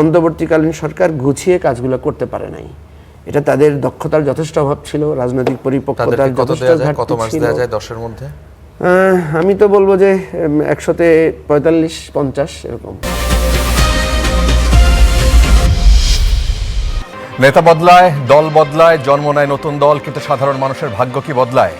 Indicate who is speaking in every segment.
Speaker 1: অন্তর্বর্তীকালীন সরকার গুছিয়ে কাজগুলো করতে পারে নাই। এটা তাদের দক্ষতার যথেষ্ট অভাব ছিল, রাজনৈতিক পরিপক্কতার যথেষ্ট ঘাটতি ছিল।
Speaker 2: 10-এর মধ্যে
Speaker 1: আমি তো বলবো যে 100-তে 45-50 এরকম।
Speaker 2: নেতা বদলায়, দল বদলায়, জন্ম নেয় নতুন দল, কিন্তু সাধারণ মানুষের ভাগ্য কি বদলায়?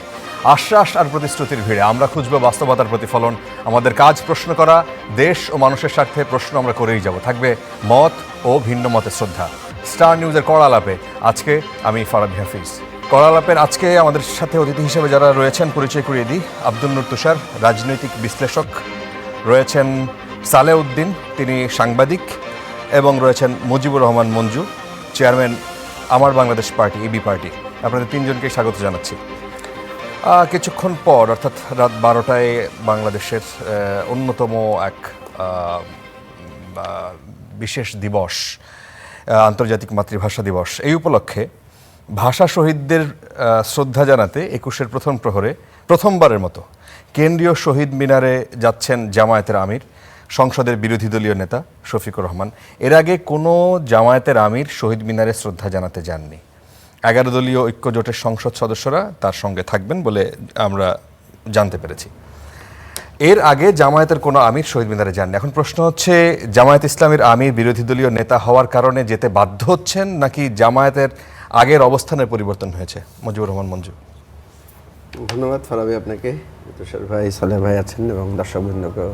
Speaker 2: আশ্বাস আর প্রতিশ্রুতির ভিড়ে আমরা খুঁজব বাস্তবতার প্রতিফলন। আমাদের কাজ প্রশ্ন করা, দেশ ও মানুষের স্বার্থে প্রশ্ন আমরা করেই যাব। থাকবে মত ও ভিন্ন মতের শ্রদ্ধা। স্টার নিউজের কড়া আলাপে আজকে আমি ফারাবী হাফিজ। কড়া আলাপের আজকে আমাদের সাথে অতিথি হিসেবে যারা রয়েছেন পরিচয় করিয়ে দিই। আব্দুল নূর তুষার, রাজনৈতিক বিশ্লেষক। রয়েছেন সালেউদ্দিন, তিনি সাংবাদিক। এবং রয়েছেন মুজিবুর রহমান মঞ্জু, চেয়ারম্যান আমার বাংলাদেশ পার্টি, এবি পার্টি। আপনাদের তিনজনকে স্বাগত জানাচ্ছি। কিছুক্ষণ পর অর্থাৎ রাত 12টায় বাংলাদেশের অন্যতম এক বিশেষ দিবস, আন্তর্জাতিক মাতৃভাষা দিবস। এই উপলক্ষে ভাষা শহীদদের শ্রদ্ধা জানাতে 21-এর প্রথম প্রহরে প্রথমবারের মতো কেন্দ্রীয় শহীদ মিনারে যাচ্ছেন জামায়াতের আমির, সংসদের বিরোধী দলীয় নেতা শফিকুর রহমান। এর আগে কোনো জামায়াতের আমির শহীদ মিনারে শ্রদ্ধা জানাতে যাননি। 11 দলীয় ঐক্য জোটের সংসদ সদস্যরা তার সঙ্গে থাকবেন বলে আমরা জানতে পেরেছি। এর আগে জামায়াতের কোনো আমির শহীদ মিনারে যাননি। এখন প্রশ্ন হচ্ছে, জামায়াত ইসলামীর আমির বিরোধী দলীয় নেতা হওয়ার কারণে যেতে বাধ্য হচ্ছেন, নাকি জামায়াতের আগের অবস্থানের পরিবর্তন হয়েছে? মুজিবুর রহমান মঞ্জু।
Speaker 1: ধন্যবাদ ফারাবী আপনাকে, তুষার ভাই, সালেহ ভাই আছেন এবং দর্শকবৃন্দকে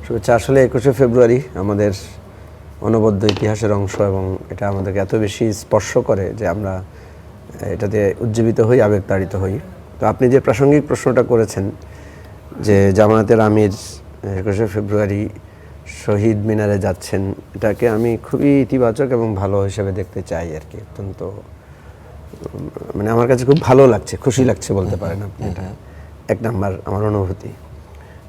Speaker 1: শুভেচ্ছা। আসলে 21শে ফেব্রুয়ারি আমাদের অনবদ্য ইতিহাসের অংশ এবং এটা আমাদেরকে এত বেশি স্পর্শ করে যে আমরা এটাতে উজ্জীবিত হই, আবেগতাড়িত হই। তো আপনি যে প্রাসঙ্গিক প্রশ্নটা করেছেন যে জামায়াতের আমির 21শে ফেব্রুয়ারি শহীদ মিনারে যাচ্ছেন, এটাকে আমি খুবই ইতিবাচক এবং ভালো হিসেবে দেখতে চাই আর কি। অত্যন্ত মানে আমার কাছে খুব ভালো লাগছে, খুশি লাগছে বলতে পারেন আপনি। এটা এক নাম্বার আমার অনুভূতি।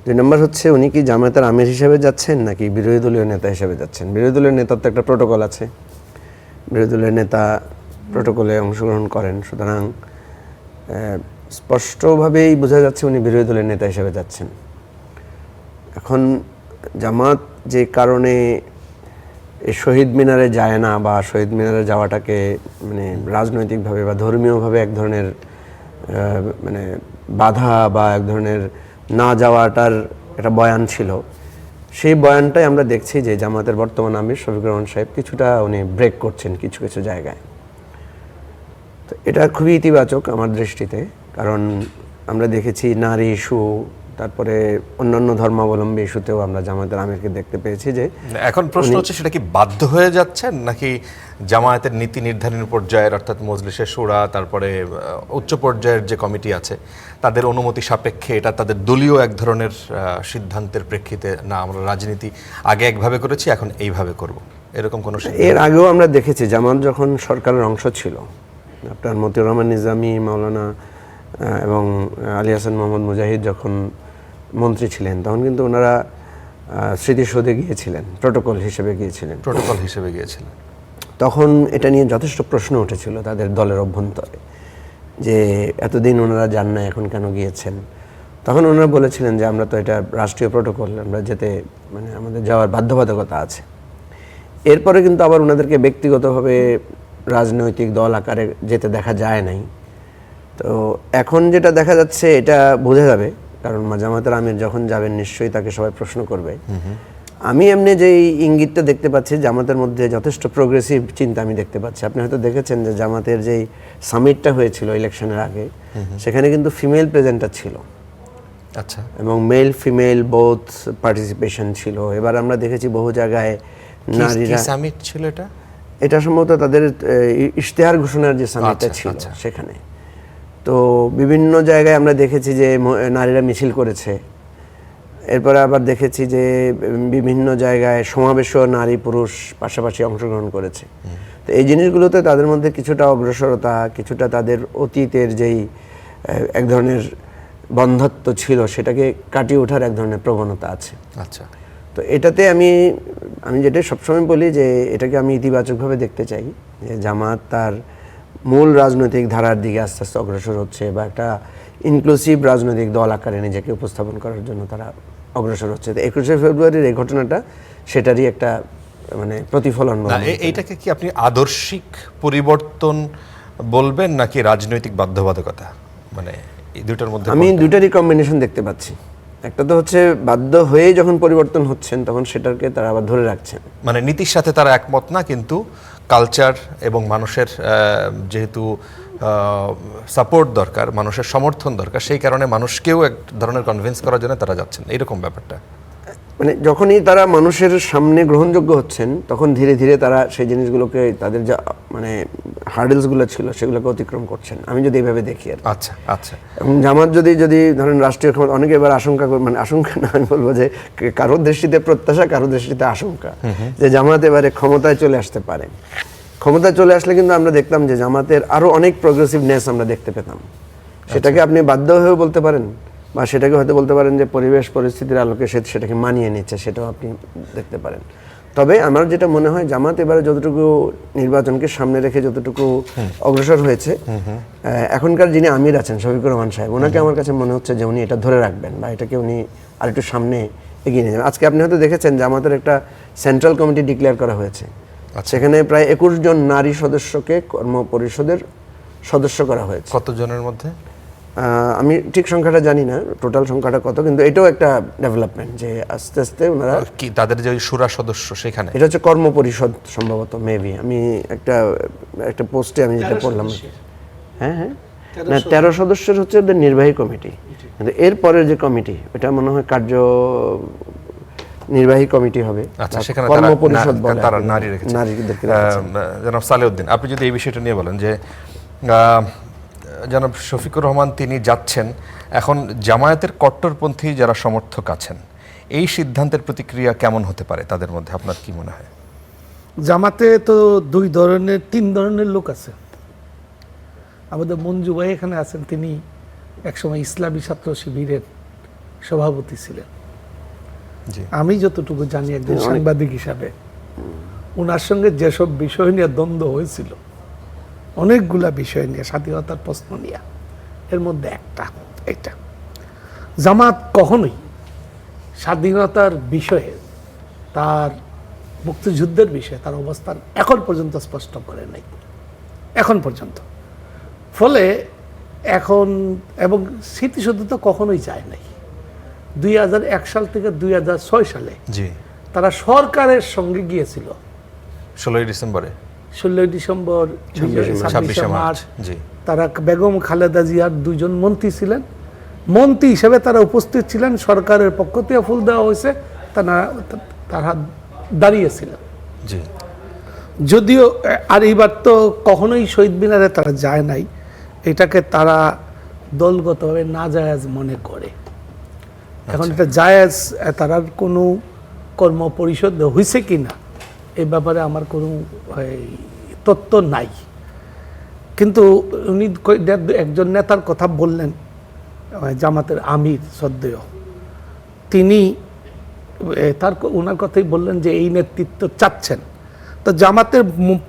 Speaker 1: 2 নম্বর হচ্ছে, উনি কি জামায়াতের আমির হিসেবে যাচ্ছেন নাকি বিরোধী দলীয় নেতা হিসেবে যাচ্ছেন? বিরোধী দলীয় নেতার তো একটা প্রোটোকল আছে, বিরোধী দলীয় নেতা প্রোটোকলে অংশগ্রহণ করেন, সুতরাং স্পষ্টভাবেই বোঝা যাচ্ছে উনি বিরোধী দলের নেতা হিসেবে যাচ্ছেন। এখন জামাত যে কারণে এই শহীদ মিনারে যায় না, বা শহীদ মিনারে যাওয়াটাকে মানে রাজনৈতিকভাবে বা ধর্মীয়ভাবে এক ধরনের মানে বাধা বা এক ধরনের না যাওয়াটার একটা বয়ান ছিল, সেই বয়ানটাই আমরা দেখছি যে জামাতের বর্তমান আমির শফিকুর রহমান সাহেব কিছুটা উনি ব্রেক করছেন কিছু কিছু জায়গায়। তো এটা খুবই ইতিবাচক আমার দৃষ্টিতে, কারণ আমরা দেখেছি নারী ইস্যু, তারপরে অন্যান্য ধর্মাবলম্বী ইস্যুতেও আমরা জামায়াতের আমিরকে দেখতে পেয়েছি। যে
Speaker 2: এখন প্রশ্ন হচ্ছে, সেটা কি বাধ্য হয়ে যাচ্ছেন নাকি জামায়াতের নীতি নির্ধারণ পর্যায়ের অর্থাৎ মজলিসে শুরা, তারপরে উচ্চ পর্যায়ের যে কমিটি আছে তাদের অনুমতি সাপেক্ষে, এটা তাদের দলীয় এক ধরনের সিদ্ধান্তের প্রেক্ষিতে, না আমরা রাজনীতি আগে একভাবে করেছি এখন এইভাবে করব, এরকম কোনো?
Speaker 1: এর আগেও আমরা দেখেছি জামাত যখন সরকারের অংশ ছিল, আপনার মতিউর রহমান নিজামী, মাওলানা এবং আলী হাসান মোহাম্মদ মুজাহিদ যখন মন্ত্রী ছিলেন, তখন কিন্তু ওনারা স্মৃতিসৌধে গিয়েছিলেন, প্রোটোকল হিসেবে গিয়েছিলেন। তখন এটা নিয়ে যথেষ্ট প্রশ্ন উঠেছিল তাদের দলের অভ্যন্তরে, যে এতদিন ওনারা যান না, এখন কেন গিয়েছেন? তখন ওনারা বলেছিলেন যে আমরা তো এটা রাষ্ট্রীয় প্রোটোকল, আমরা যেতে মানে আমাদের যাওয়ার বাধ্যবাধকতা আছে। এরপরে কিন্তু আবার ওনাদেরকে ব্যক্তিগতভাবে রাজনৈতিক দল আকারে যেতে দেখা যায় নাই। তো এখন যেটা দেখা যাচ্ছে এটা বোঝা যাবে, কারণ জামায়াতের আমির যখন যাবেন নিশ্চয়ই তাকে সবাই প্রশ্ন করবে। আমি এমনি যেই ইঙ্গিতটা দেখতে পাচ্ছি, জামাতের মধ্যে যথেষ্ট প্রোগ্রেসিভ চিন্তা আমি দেখতে পাচ্ছি। আপনি হয়তো দেখেছেন যে জামাতের যেই সামিটটা হয়েছিল ইলেকশনের আগে, সেখানে কিন্তু ফিমেল প্রেজেন্টার ছিল,
Speaker 2: আচ্ছা, এবং
Speaker 1: মেল ফিমেল বোথ পার্টিসিপেশন ছিল। এবার আমরা দেখেছি বহু জায়গায় নারীরা।
Speaker 2: সামিট ছিল
Speaker 1: এটা সম্ভবত তাদের ইশতেহার ঘোষণার যে সামিটটা ছিল সেখানে। তো বিভিন্ন জায়গায় আমরা দেখেছি যে নারীরা মিছিল করেছে। এরপরে আবার দেখেছি যে বিভিন্ন জায়গায় সমাবেশও নারী পুরুষ পাশাপাশি অংশগ্রহণ করেছে। তো এই জিনিসগুলোতে তাদের মধ্যে কিছুটা অগ্রসরতা, কিছুটা তাদের অতীতের যেই এক ধরনের বন্ধ্যত্ব ছিল সেটাকে কাটিয়ে ওঠার এক ধরনের প্রবণতা আছে।
Speaker 2: আচ্ছা,
Speaker 1: তো এটাতে আমি যেটা সবসময় বলি যে এটাকে আমি ইতিবাচকভাবে দেখতে চাই, যে জামাত তার মূল রাজনৈতিক ধারার দিকে আস্তে আস্তে অগ্রসর হচ্ছে, বা একটা ইনক্লুসিভ রাজনৈতিক দল আকারে নিজেকে উপস্থাপন করার জন্য তারা অগ্রসর হচ্ছে। তো 21শে ফেব্রুয়ারির এই ঘটনাটা সেটারই একটা মানে প্রতিফলন
Speaker 2: না, এইটাকে কি আপনি আদর্শিক পরিবর্তন বলবেন নাকি রাজনৈতিক বাধ্যবাধকতা, মানে এই দুটার মধ্যে
Speaker 1: আমি দুটারই কম্বিনেশন দেখতে পাচ্ছি। একটা তো হচ্ছে বাধ্য হয়ে যখন পরিবর্তন হচ্ছেন তখন সেটাকে তারা আবার ধরে রাখছেন,
Speaker 2: মানে নীতির সাথে তারা একমত না, কিন্তু কালচার এবং মানুষের যেহেতু সাপোর্ট দরকার, মানুষের সমর্থন দরকার, সেই কারণে মানুষকেও এক ধরনের কনভিন্স করার জন্য তারা যাচ্ছেন, এইরকম ব্যাপারটা।
Speaker 1: মানে যখনই তারা মানুষের সামনে গ্রহণযোগ্য হচ্ছেন তখন ধীরে ধীরে তারা সেই জিনিসগুলোকে, তাদের যা মানে হার্ডেলসগুলো ছিল সেগুলোকে অতিক্রম করছেন, আমি যদি এইভাবে দেখি আর কি।
Speaker 2: আচ্ছা আচ্ছা।
Speaker 1: এবং জামাত যদি ধরেন রাষ্ট্রীয় ক্ষমতা, অনেকে এবার আশঙ্কা মানে আশঙ্কা না, আমি বলবো যে কারোর দৃষ্টিতে প্রত্যাশা, কারোর দৃষ্টিতে আশঙ্কা, যে জামাত এবারে ক্ষমতায় চলে আসতে পারে। ক্ষমতায় চলে আসলে কিন্তু আমরা দেখতাম যে জামাতের আরো অনেক প্রগ্রেসিভনেস আমরা দেখতে পেতাম। সেটাকে আপনি বাধ্য হয়েও বলতে পারেন, বা সেটাকে হয়তো বলতে পারেন যে পরিবেশ পরিস্থিতির আলোকে সেটাকে মানিয়ে নিচ্ছে, সেটাও আপনি দেখতে পারেন। তবে আমার যেটা মনে হয়, জামাত এবারে যতটুকু নির্বাচনকে সামনে রেখে যতটুকু অগ্রসর হয়েছে, এখনকার যিনি আমির আছেন শফিকুর রহমান সাহেব, ওনাকে আমার কাছে মনে হচ্ছে যে উনি এটা ধরে রাখবেন বা এটাকে উনি আরেকটু সামনে এগিয়ে নিয়ে যাবেন। আজকে আপনি হয়তো দেখেছেন জামাতের একটা সেন্ট্রাল কমিটি ডিক্লেয়ার করা হয়েছে, সেখানে প্রায় 21 জন নারী সদস্যকে কর্ম পরিষদের সদস্য করা হয়েছে।
Speaker 2: কত জনের মধ্যে
Speaker 1: আমি ঠিক সংখ্যাটা জানি না, টোটাল সংখ্যাটা কত, কিন্তু এটাও একটা ডেভেলপমেন্ট যে আস্তে আস্তে ওনারা
Speaker 2: কি তাদের যে সুরা সদস্য সেখানে,
Speaker 1: এটা হচ্ছে কর্ম পরিষদ সম্ভবত, মেবি আমি একটা পোস্টে আমি যেটা পড়লাম। হ্যাঁ হ্যাঁ, না 13 সদস্যের হচ্ছে ওদের নির্বাহী কমিটি, কিন্তু এরপরের যে কমিটি ওটা মনে হয় নির্বাহী কমিটি হবে।
Speaker 2: আচ্ছা, সেখানে
Speaker 1: কর্ম পরিষদ বলে,
Speaker 2: তারা নারী রেখেছে,
Speaker 1: নারীদেরকে।
Speaker 2: জনাব সালেউদ্দিন, আপনি যদি এই বিষয়টা নিয়ে বলেন যে জনাব শফিকুর রহমান তিনি যাচ্ছেন, এখন জামায়াতের কট্টরপন্থী যারা সমর্থক আছেন, এই সিদ্ধান্তের প্রতিক্রিয়া কেমন হতে পারে তাদের মধ্যে, আপনার কি মনে হয়?
Speaker 3: জামাতে তো তিন ধরনের লোক আছে। আমাদের মঞ্জু ভাই এখানে আছেন, তিনি একসময় ইসলামী ছাত্র শিবিরের সভাপতি ছিলেন। আমি যতটুকু জানি একজন সাংবাদিক হিসাবে ওনার সঙ্গে যেসব বিষয় নিয়ে দ্বন্দ্ব হয়েছিল, অনেকগুলা বিষয় নিয়ে, স্বাধীনতার প্রশ্ন নিয়ে, এর মধ্যে একটা জামাত কখনোই স্বাধীনতার বিষয়ে, তার মুক্তিযুদ্ধের বিষয়ে তার অবস্থান এখন পর্যন্ত স্পষ্ট করে নাই, এখন পর্যন্ত। ফলে এখন এবং স্মৃতিসৌধতা কখনোই যায় নাই। 2001 সাল থেকে 2006 সালে তারা সরকারের সঙ্গে গিয়েছিল
Speaker 2: 16 ডিসেম্বরে,
Speaker 3: 16 ডিসেম্বর, 26 মার্চ। তারা বেগম খালেদা জিয়ার 2 জন মন্ত্রী ছিলেন, মন্ত্রী হিসেবে তারা উপস্থিত ছিলেন, সরকারের পক্ষ থেকে ফুল দেওয়া হয়েছে, তারা দাঁড়িয়েছিলেন। যদিও আর এইবার তো কখনোই শহীদ মিনারে তারা যায় নাই, এটাকে তারা দলগতভাবে নাজায়েজ মনে করে। এখন এটা জায়েজ, তার কোনো কর্ম পরিষদ হয়েছে কিনা এই ব্যাপারে আমার কোনো তথ্য নাই, কিন্তু উনি একজন নেতার কথা বললেন, জামাতের আমির শ্রদ্ধেয়, তিনি ওনার কথাই বললেন যে এই নেতৃত্ব চাচ্ছেন। তো জামাতের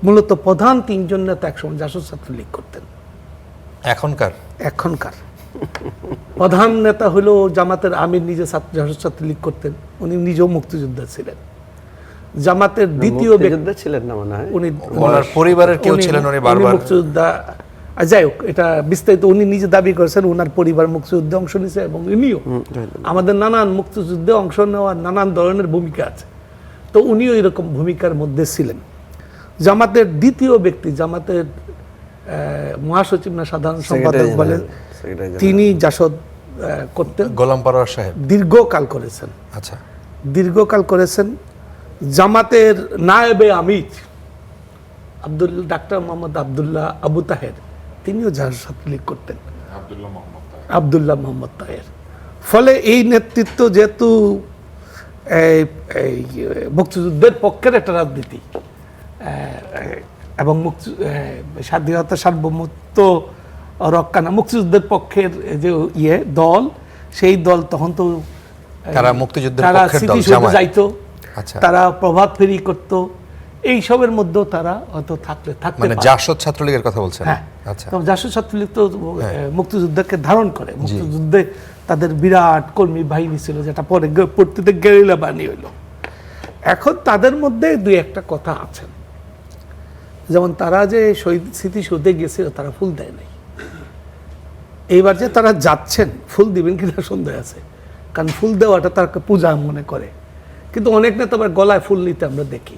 Speaker 3: মূলত প্রধান 3 জন নেতা একসময় জাসদ ছাত্রলীগ করতেন, এখনকার প্রধান নেতা হলো জামাতের আমির, নিজে জাসদ ছাত্রলীগ করতেন, উনি নিজেও মুক্তিযোদ্ধা ছিলেন। জামাতের দ্বিতীয়
Speaker 1: ব্যক্তি ছিলেন না মনে হয়,
Speaker 3: উনি
Speaker 2: ওনার পরিবারের কেউ ছিলেন, উনি বারবার
Speaker 3: মুক্তিযোদ্ধা। যাই হোক, এটা বিস্তারিত উনি নিজে দাবি করেছেন, ওনার পরিবার মুক্তিযুদ্ধে অংশ নিয়েছে, এবং উনিও আমাদের নানান মুক্তিযুদ্ধে অংশ নেওয়ার নানান ধরনের ভূমিকা আছে, তো উনিও এরকম ভূমিকার মধ্যে ছিলেন। জামাতের দ্বিতীয় ব্যক্তি, জামাতের মহাসচিব না সাধারণ সম্পাদক বলেন, তিনি জাসদ করতেন,
Speaker 2: গোলাম পরোয়ার সাহেব
Speaker 3: দীর্ঘকাল করেছেন।
Speaker 2: আচ্ছা,
Speaker 3: দীর্ঘকাল করেছেন। জামাতের নায়েবে আমির ডাক্তার মোহাম্মদ আবদুল্লাহ আবু তাহের, তিনিও জাসদ ছাত্রলীগ করতেন, আবদুল্লাহ মোহাম্মদ তাহের। ফলে এই নেতৃত্ব যেহেতু মুক্তিযুদ্ধের পক্ষের একটা রাজনীতি এবং স্বাধীনতা সার্বভৌমত্ব রক্ষা, মুক্তিযুদ্ধের পক্ষের যে দল, সেই দল তখন তো
Speaker 2: তারা মুক্তিযুদ্ধের
Speaker 3: তারা
Speaker 2: পক্ষের দল,
Speaker 3: স্মৃতিসৌধে যাইতো,
Speaker 2: আচ্ছা,
Speaker 3: তারা প্রভাত ফেরি করত, এই সবের মধ্যেও তারা হয়তো থাকতে
Speaker 2: মানে জাসদ ছাত্রলীগের কথা বলছেন।
Speaker 3: হ্যাঁ,
Speaker 2: আচ্ছা,
Speaker 3: জাসদ ছাত্রলীগ তো মুক্তিযুদ্ধকে ধারণ করে, মুক্তিযুদ্ধে তাদের বিরাট কর্মী বাহিনী ছিল, যেটা পরে পরবর্তীতে গেরিলা বাহিনী হইল। এখন তাদের মধ্যে দুই একটা কথা আছে, যেমন তারা যে শহীদ স্মৃতিসৌধে গেছিল তারা ফুল দেয় নাই। এইবার যে তারা যাচ্ছেন ফুল দিবেন কিনা সন্দেহ আছে, কারণ ফুল দেওয়াটা তারা পূজা মনে করে, কিন্তু অনেক নেতা আবার গলায় ফুল নিতে আমরা দেখি।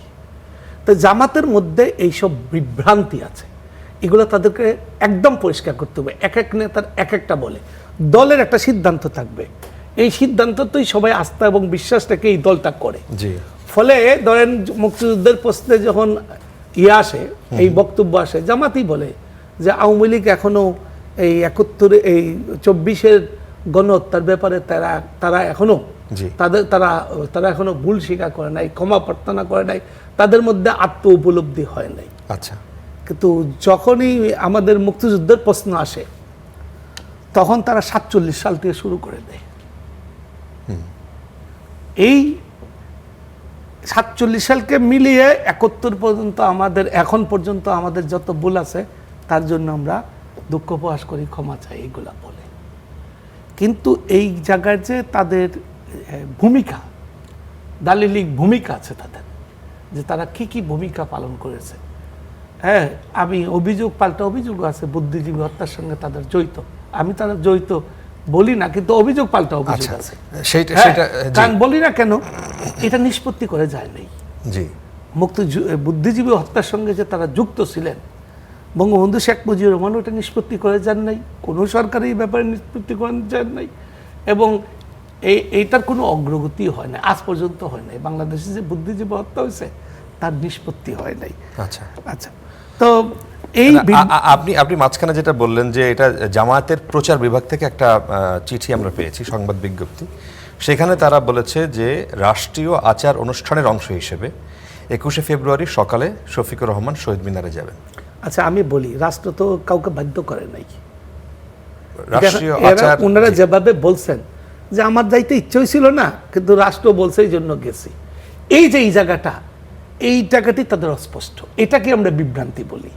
Speaker 3: তো জামাতের মধ্যে এইসব বিভ্রান্তি আছে, এগুলো তাদেরকে একদম পরিষ্কার করতে হবে। এক এক নেতার এক একটা বলে, দলের একটা সিদ্ধান্ত থাকবে, এই সিদ্ধান্ততেই সবাই আস্থা এবং বিশ্বাস রেখে এই দলটা করে।
Speaker 2: জি।
Speaker 3: ফলে ধরেন মুক্তিযুদ্ধের প্রশ্নে যখন আসে, এই বক্তব্য আসে, জামাতই বলে যে আওয়ামী লীগ এখনো এই 71 এই 24-এর গণহত্যার ব্যাপারে তারা এখনো তারা এখনো ভুল স্বীকার করে নাই, ক্ষমা প্রার্থনা করে নাই, তাদের মধ্যে আত্ম উপলব্ধি হয় নাই।
Speaker 2: আচ্ছা।
Speaker 3: কিন্তু যখনই আমাদের মুক্তিযুদ্ধের প্রশ্ন আসে তখন তারা 47 সাল থেকে শুরু করে দেয়। এই 47 সালকে মিলিয়ে 71 পর্যন্ত আমাদের, এখন পর্যন্ত আমাদের যত ভুল আছে তার জন্য আমরা দুঃখ প্রকাশ করি, ক্ষমা চাই, এগুলা বলে। কিন্তু এই জায়গায় যে তাদের ভূমিকা, দালিলিক ভূমিকা আছে তাদের, যে তারা কি কি ভূমিকা পালন করেছে। হ্যাঁ, আমি অভিযোগ পাল্টা অভিযোগ আছে বুদ্ধিজীবী হত্যার সঙ্গে তাদের জড়িত, আমি তারা জড়িত বলি না, কিন্তু অভিযোগ পাল্টা অভিযোগ আছে। কারণ বলি না কেন, এটা নিষ্পত্তি করে যায় নাই।
Speaker 2: জি।
Speaker 3: বুদ্ধিজীবী হত্যার সঙ্গে যে তারা যুক্ত ছিলেন, বঙ্গবন্ধু শেখ মুজিবুর রহমান ওটা নিষ্পত্তি করে যান নাই, কোনো সরকার এই ব্যাপারে নিষ্পত্তি করে যান নাই, এবং এইটার কোনো অগ্রগতি হয় না, আজ পর্যন্ত হয় নাই। বাংলাদেশে যে বুদ্ধিজীবী হত্যা হয়েছে তার নিষ্পত্তি হয় নাই।
Speaker 2: আচ্ছা
Speaker 3: আচ্ছা, তো এই
Speaker 2: আপনি মাঝখানে যেটা বললেন যে এটা জামায়াতের প্রচার বিভাগ থেকে একটা চিঠি আমরা পেয়েছি, সংবাদ বিজ্ঞপ্তি, সেখানে তারা বলেছে যে রাষ্ট্রীয় আচার অনুষ্ঠানের অংশ হিসেবে 21শে ফেব্রুয়ারি সকালে শফিকুর রহমান শহীদ মিনারে যাবেন।
Speaker 3: আচ্ছা, আমি বলি, রাষ্ট্র তো কাউকে বাধ্য করে নাই।
Speaker 2: রাষ্ট্রীয় আচার
Speaker 3: ওনারা যেভাবে বলছেন যে আমার যাইতে ইচ্ছে হয়েছিল না, কিন্তু রাষ্ট্র বলছে এই জন্য গেছি, এই যে এই জায়গাটি তাদের অস্পষ্ট, এটাকে আমরা বিভ্রান্তি বলি।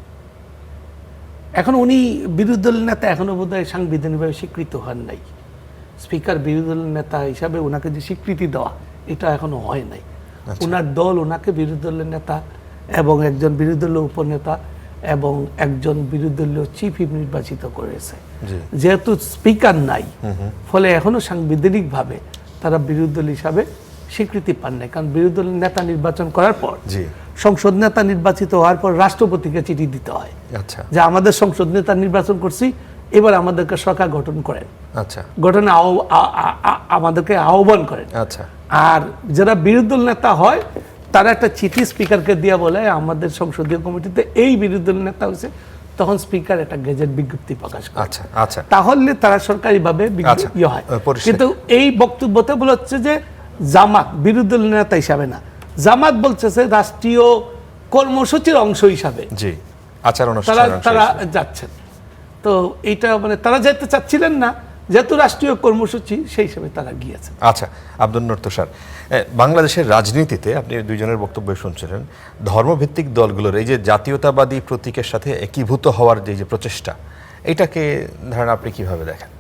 Speaker 3: এখন উনি বিরোধী দলের নেতা এখনো বোধহয় সাংবিধানিকভাবে স্বীকৃত হন নাই। স্পিকার বিরোধী দলের নেতা হিসাবে ওনাকে যে স্বীকৃতি দেওয়া, এটা এখনো হয় নাই। ওনার দল ওনাকে বিরোধী দলের নেতা এবং একজন বিরোধী দলীয় উপনেতা এবং একজন বিরোধী দলীয় চিফ হুইপ নির্বাচিত করেছে। যেহেতু স্পিকার নাই, ফলে এখনো সাংবিধানিকভাবে তারা বিরোধী দল হিসাবে স্বীকৃতি পান নাই। কারণ বিরোধী দলের নেতা নির্বাচন করার পর, সংসদ নেতা নির্বাচিত হওয়ার পর রাষ্ট্রপতিকে চিঠি দিতে হয় যে আমাদের সংসদ নেতা নির্বাচন করছি, এবার আমাদেরকে সরকার গঠন করেন, গঠনে আমাদেরকে আহ্বান করেন। আর যারা বিরোধী দল নেতা হয় তারা একটা চিঠি স্পিকারকে দিয়ে বলে আমাদের সংসদীয় কমিটিতে এই বিরোধী দল নেতা হয়েছে, তখন স্পিকার একটা গেজেট বিজ্ঞপ্তি প্রকাশ করে। তাহলে তারা সরকারিভাবে বিজ্ঞপ্তি হয়। কিন্তু এই বক্তব্যতে বলা হচ্ছে যে জামাত বিরোধী দল নেতা হিসাবে না, জামাত বলছে যে রাষ্ট্রীয় কর্মসূচির অংশ হিসাবে তারা যাচ্ছেন। তো এইটা মানে তারা যেতে চাচ্ছিলেন না, যেহেতু রাষ্ট্রীয় কর্মসূচি সেই হিসেবে তারা গিয়েছেন।
Speaker 2: আচ্ছা, আব্দুল নূর তুষার, বাংলাদেশের রাজনীতিতে আপনি দুইজনের বক্তব্য শুনছিলেন, ধর্মভিত্তিক দলগুলোর এই যে জাতীয়তাবাদী প্রতীকের সাথে একীভূত হওয়ার যে প্রচেষ্টা, এটাকে ধরেন আপনি কিভাবে দেখেন?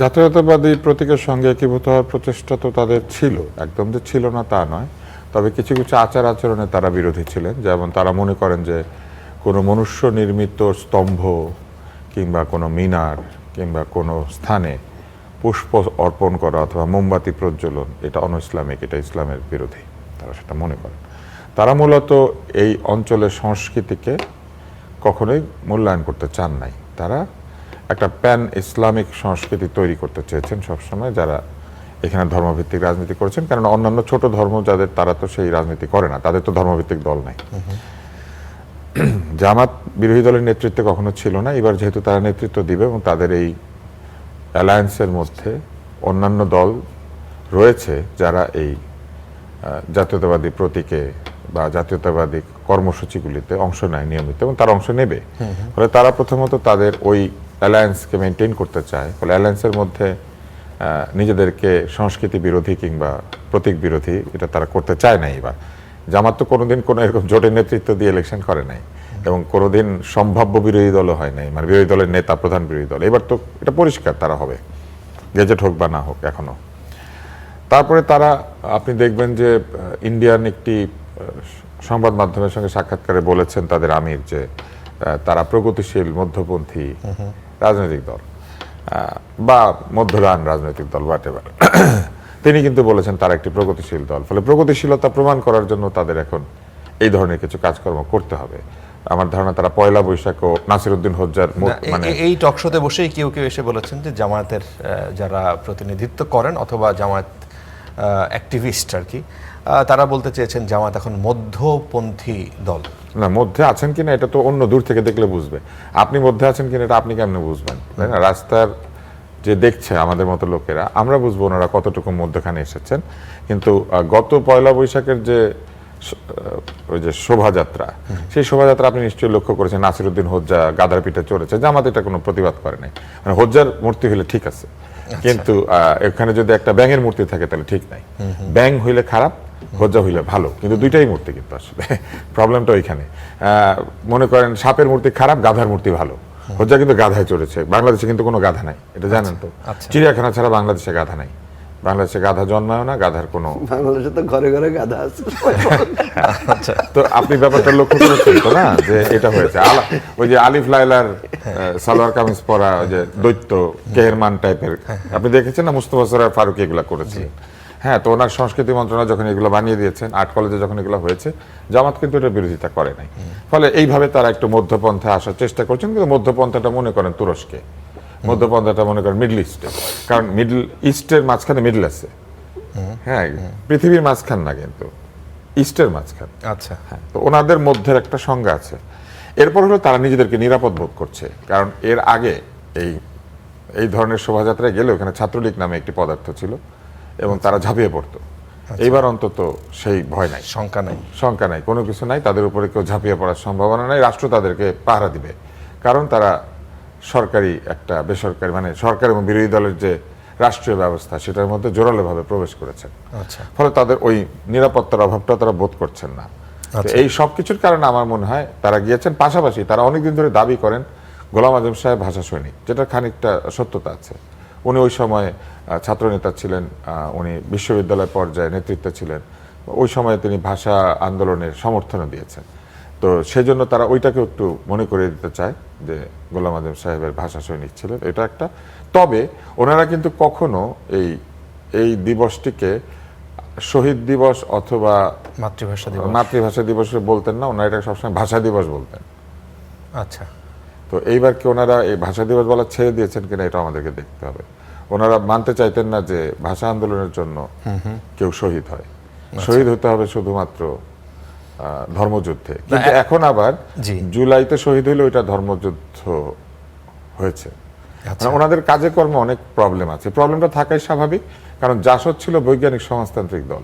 Speaker 4: জাতীয়তাবাদী প্রতীকের সঙ্গে একীভূত হওয়ার প্রচেষ্টা তো তাদের ছিল, একদম যে ছিল না তা নয়, তবে কিছু কিছু আচার আচরণে তারা বিরোধী ছিলেন। যেমন তারা মনে করেন যে কোনো মনুষ্য নির্মিত স্তম্ভ কিংবা কোনো মিনার কিংবা কোনো স্থানে পুষ্প অর্পণ করা অথবা মোমবাতি প্রজ্বলন এটা অনইসলামিক, এটা ইসলামের বিরোধী, তারা সেটা মনে করেন। তারা মূলত এই অঞ্চলের সংস্কৃতিকে কখনোই মূল্যায়ন করতে চান নাই। তারা একটা প্যান ইসলামিক সংস্কৃতি তৈরি করতে চেয়েছেন সবসময়, যারা এখানে ধর্মভিত্তিক রাজনীতি করেছেন। কেননা অন্যান্য ছোট ধর্ম যাদের, তারা তো সেই রাজনীতি করে না, তাদের তো ধর্মভিত্তিক দল নাই। জামাত বিরোধী দলের নেতৃত্বে কখনো ছিল না, এবার যেহেতু তারা নেতৃত্ব দিবে এবং তাদের এই অ্যালায়েন্সের মধ্যে অন্যান্য দল রয়েছে যারা এই জাতীয়তাবাদী প্রতীকে বা জাতীয়তাবাদী কর্মসূচিগুলিতে অংশ নেয় নিয়মিত, এবং তারা অংশ নেবে। ফলে তারা প্রথমত তাদের ওই অ্যালায়েন্সকে মেনটেন করতে চায়। ফলে অ্যালায়েন্সের মধ্যে নিজেদেরকে সংস্কৃতি বিরোধী কিংবা প্রতীক বিরোধী এটা তারা করতে চায় না। এবার জামাত তো কোনোদিন কোনো এরকম জোটের নেতৃত্ব দিয়ে ইলেকশন করে নাই, এবং কোনোদিন সম্ভাব্য বিরোধী দলও হয় নাই, মানে বিরোধী দলের নেতা প্রধান বিরোধী দল। এবার তো এটা পরিষ্কার তারা হবে, গেজেট হোক বা না হোক এখনো। তারপরে তারা, আপনি দেখবেন যে ইন্ডিয়ান একটি সংবাদ মাধ্যমের সঙ্গে সাক্ষাৎকারে বলেছেন তাদের আমির যে তারা প্রগতিশীল মধ্যপন্থী রাজনৈতিক দল বা মধ্যরান রাজনৈতিক দল হোয়াটএভার। তিনি কিন্তু বলেছেন তারা একটি প্রগতিশীল দল, ফলে প্রগতিশীলতা প্রমাণ করার জন্য তাদের এখন এই ধরনের কিছু কাজকর্ম করতে হবে। আমার ধারণা তারা পয়লা বৈশাখ ও নাসিরউদ্দিন হোজ্জার মানে
Speaker 2: এই টকশোতে বসেই কেউ কেউ এসে বলেছেন যে জামায়াতের যারা প্রতিনিধিত্ব করেন অথবা জামায়াত অ্যাক্টিভিস্ট আর কি, তারা বলতে চেয়েছেন জামায়াত এখন মধ্যপন্থী দল।
Speaker 4: না, মধ্যে আছেন কিনা এটা তো অন্য দূর থেকে দেখলে বুঝবে। আপনি মধ্যে আছেন কিনা এটা আপনি কেমনে বুঝবেন, তাই না? রাস্তার যে দেখছে আমাদের মতো লোকেরা, আমরা বুঝবো ওনারা কতটুকু মধ্যখানে এসেছেন। কিন্তু গত পয়লা বৈশাখের যে ওই যে শোভাযাত্রা, সেই শোভাযাত্রা আপনি নিশ্চয়ই লক্ষ্য করেছেন নাসিরউদ্দিন হোজ্জা গাধার পিঠে চড়েছে, জামাত এটা কোনো প্রতিবাদ করে নাই। মানে হোজ্জার মূর্তি হইলে ঠিক আছে, কিন্তু এখানে যদি একটা ব্যাঙের মূর্তি থাকে তাহলে ঠিক নাই। ব্যাঙ হইলে খারাপ, হোজ্জা হইলে ভালো, কিন্তু দুইটাই মূর্তি। কিন্তু আসলে প্রবলেমটা ওইখানে। মনে করেন সাপের মূর্তি খারাপ, গাধার মূর্তি ভালো। হোজ্জা কিন্তু গাধায় চড়েছে। বাংলাদেশে কিন্তু কোনো গাধা নাই, এটা জানেন তো? চিড়িয়াখানা ছাড়া বাংলাদেশে গাধা নাই। বাংলাদেশে গাধা জন্মায় না, গাধার কোনো,
Speaker 1: বাংলাদেশে তো ঘরে ঘরে গাধা আছে।
Speaker 4: তো আপনি ব্যাপারটা লক্ষ্য করেছেন তো না, যে এটা হয়েছে ওই যে আলিফ লায়লার সালোয়ার কামিজ পরা ওই যে দৈত্য কেহেরমান টাইপের, আপনি দেখেছেন না? মুস্তফা সরয়ার ফারুকী এগুলা করেছিলেন। হ্যাঁ, তো ওনার সংস্কৃতি মন্ত্রণালয় যখন এগুলো বানিয়ে দিয়েছেন, আর্ট কলেজে যখন এগুলো হয়েছে, জামাত কিন্তু এটা বিরোধিতা করে নাই। ফলে এইভাবে তারা একটু মধ্যপন্থা আসার চেষ্টা করছেন। কিন্তু মধ্যপন্থাটা মনে করেন তুরস্কে, মধ্যপন্থাটা মনে করেন মিডল ইস্টে, কারণ মিডল ইস্টের মাঝখানে মিডল আছে। হ্যাঁ, পৃথিবীর মাঝখান না, কিন্তু ইস্টের মাঝখান।
Speaker 2: আচ্ছা,
Speaker 4: হ্যাঁ, তো ওনাদের মধ্যে একটা সংজ্ঞা আছে। এরপর হলো তারা নিজেদেরকে নিরাপদ বোধ করছে, কারণ এর আগে এই ধরনের শোভাযাত্রায় গেলে ওখানে ছাত্রলীগ নামে একটি পদার্থ ছিল এবং তারা ঝাঁপিয়ে পড়তো। এইবার অন্তত সেই ভয় নাই, শঙ্কা নাই, কোনো কিছু নাই, তাদের উপরে কেউ ঝাঁপিয়ে পড়ার সম্ভাবনা নাই। রাষ্ট্র তাদেরকে পাহারা দিবে, কারণ তারা সরকারি একটা বেসরকারি, মানে সরকার এবং বিরোধী দলের যে রাষ্ট্রীয় ব্যবস্থা সেটার মধ্যে জোরালোভাবে প্রবেশ করেছেন। ফলে তাদের ওই নিরাপত্তার অভাবটা তারা বোধ করছেন না। এই সব কিছুর কারণে আমার মনে হয় তারা গিয়েছেন। পাশাপাশি তারা অনেকদিন ধরে দাবি করেন গোলাম আজম সাহেব ভাষা সৈনিক, যেটা খানিকটা সত্যতা আছে। উনি ওই সময় ছাত্রনেতা ছিলেন, উনি বিশ্ববিদ্যালয় পর্যায়ে নেতৃত্বে ছিলেন। ওই সময়ে তিনি ভাষা আন্দোলনের সমর্থনও দিয়েছেন। তো সেই জন্য তারা ওইটাকে একটু মনে করে দিতে চায় যে গোলাম আজম সাহেবের ভাষা সৈনিক ছিলেন, এটা একটা। তবে ওনারা কিন্তু কখনো এই দিবসটিকে শহীদ দিবস অথবা মাতৃভাষা দিবস বলতেন না, ওনারা এটা সবসময় ভাষা দিবস বলতেন।
Speaker 2: আচ্ছা,
Speaker 4: তো এইবার কি ওনারা এই ভাষা দিবস বলা ছেড়ে দিয়েছেন কিনা এটা আমাদেরকে দেখতে হবে। ওনারা মানতে চাইতেন না যে ভাষা আন্দোলনের জন্য কেউ শহীদ হয়, শহীদ হতে হবে শুধুমাত্র ধর্মযুদ্ধে। কিন্তু এখন আবার জুলাইতে শহীদ হইলে ওইটা ধর্মযুদ্ধ হয়েছে। ওনাদের কাজে কর্মে অনেক প্রবলেম আছে। প্রবলেমটা থাকাই স্বাভাবিক, কারণ জাসদ ছিল বৈজ্ঞানিক সমাজতান্ত্রিক দল।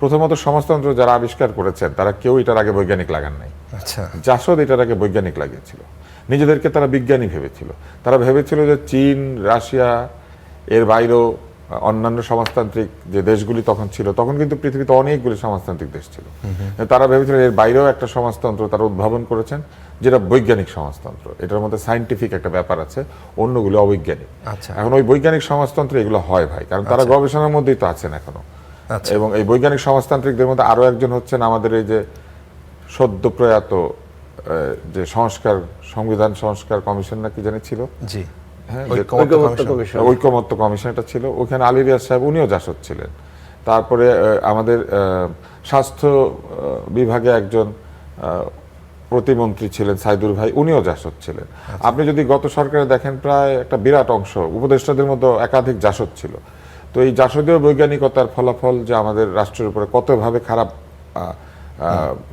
Speaker 4: প্রথমত সমাজতন্ত্র যারা আবিষ্কার করেছেন তারা কেউ এটার আগে বৈজ্ঞানিক লাগান নাই। জাসদ এটার আগে বৈজ্ঞানিক লাগিয়েছিল, নিজেদেরকে তারা বিজ্ঞানী ভেবেছিল। তারা ভেবেছিল যে চীন, রাশিয়া, এর বাইরেও অন্যান্য সমাজতান্ত্রিক যে দেশগুলি তখন ছিল, তখন কিন্তু পৃথিবীতে অনেকগুলি সমাজতান্ত্রিক দেশ ছিল। তারা ভেবেছিল এর বাইরেও একটা সমাজতন্ত্র তারা উদ্ভাবন করেছেন, যেটা বৈজ্ঞানিক সমাজতন্ত্র। এটার মধ্যে সায়েন্টিফিক একটা ব্যাপার আছে, অন্যগুলো অবৈজ্ঞানিক। এখন ওই বৈজ্ঞানিক সমাজতন্ত্র এগুলো হয় ভাই, কারণ তারা গবেষণার মধ্যেই তো আছেন এখনো। এবং এই বৈজ্ঞানিক সমাজতান্ত্রিকদের মধ্যে আরো একজন হচ্ছেন আমাদের এই যে সদ্য প্রয়াত যে সংবিধান সংস্কার কমিশন না কি জানি ছিল, ঐকমত্য কমিশনটা ছিল, ওখানে আলী রিয়াজ সাহেব, উনিও জাসদ ছিলেন। তারপরে আমাদের স্বাস্থ্য বিভাগে একজন প্রতিমন্ত্রী ছিলেন সাইদুর ভাই, উনিও জাসদ ছিলেন। আপনি যদি গত সরকারে দেখেন প্রায় একটা বিরাট অংশ উপদেষ্টাদের মধ্যে একাধিক জাসদ ছিল। তো এই জাসদীয় বৈজ্ঞানিকতার ফলাফল যে আমাদের রাষ্ট্রের উপরে কতভাবে খারাপ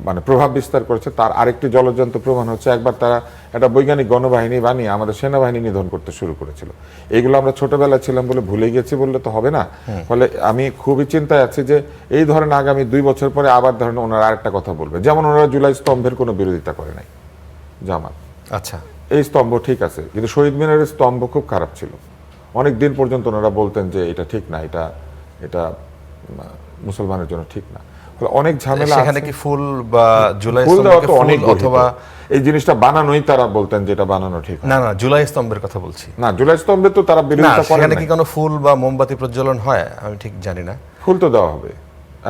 Speaker 4: মানে প্রভাব বিস্তার করেছে তার আরেকটি জ্বলজ্যান্ত প্রমাণ হচ্ছে একবার তারা একটা বৈজ্ঞানিক গণবাহিনী বানিয়ে আমাদের সেনাবাহিনী নিধন করতে শুরু করেছিল। এইগুলো আমরা ছোটবেলায় ছিলাম বলে ভুলে গেছি বললে তো হবে না। ফলে আমি খুবই চিন্তায় আছি যে এই ধরনের আগামী 2 বছর পরে আবার ধরেন ওনারা আরেকটা কথা বলবে, যেমন ওনারা জুলাই স্তম্ভের কোনো বিরোধিতা করে নাই জামাত।
Speaker 2: আচ্ছা,
Speaker 4: এই স্তম্ভ ঠিক আছে, কিন্তু শহীদ মিনারের স্তম্ভ খুব খারাপ ছিল। অনেক দিন পর্যন্ত ওনারা বলতেন যে এটা ঠিক না, এটা মুসলমানের জন্য ঠিক না। অনেক ঝামেলা।
Speaker 2: সেখানে কি ফুল বা জুলাই
Speaker 4: অনেক অথবা এই জিনিসটা বানানোই তারা বলতেন যে এটা বানানো ঠিক
Speaker 2: না। না, জুলাই স্তম্ভের কথা বলছি।
Speaker 4: না, জুলাই স্তম্ভে তো তারা বিরোধিতা করেন।
Speaker 2: সেখানে কি কোনো ফুল বা মোমবাতি প্রজ্বলন হয়? আমি ঠিক জানি না।
Speaker 4: ফুল তো দেওয়া হবে,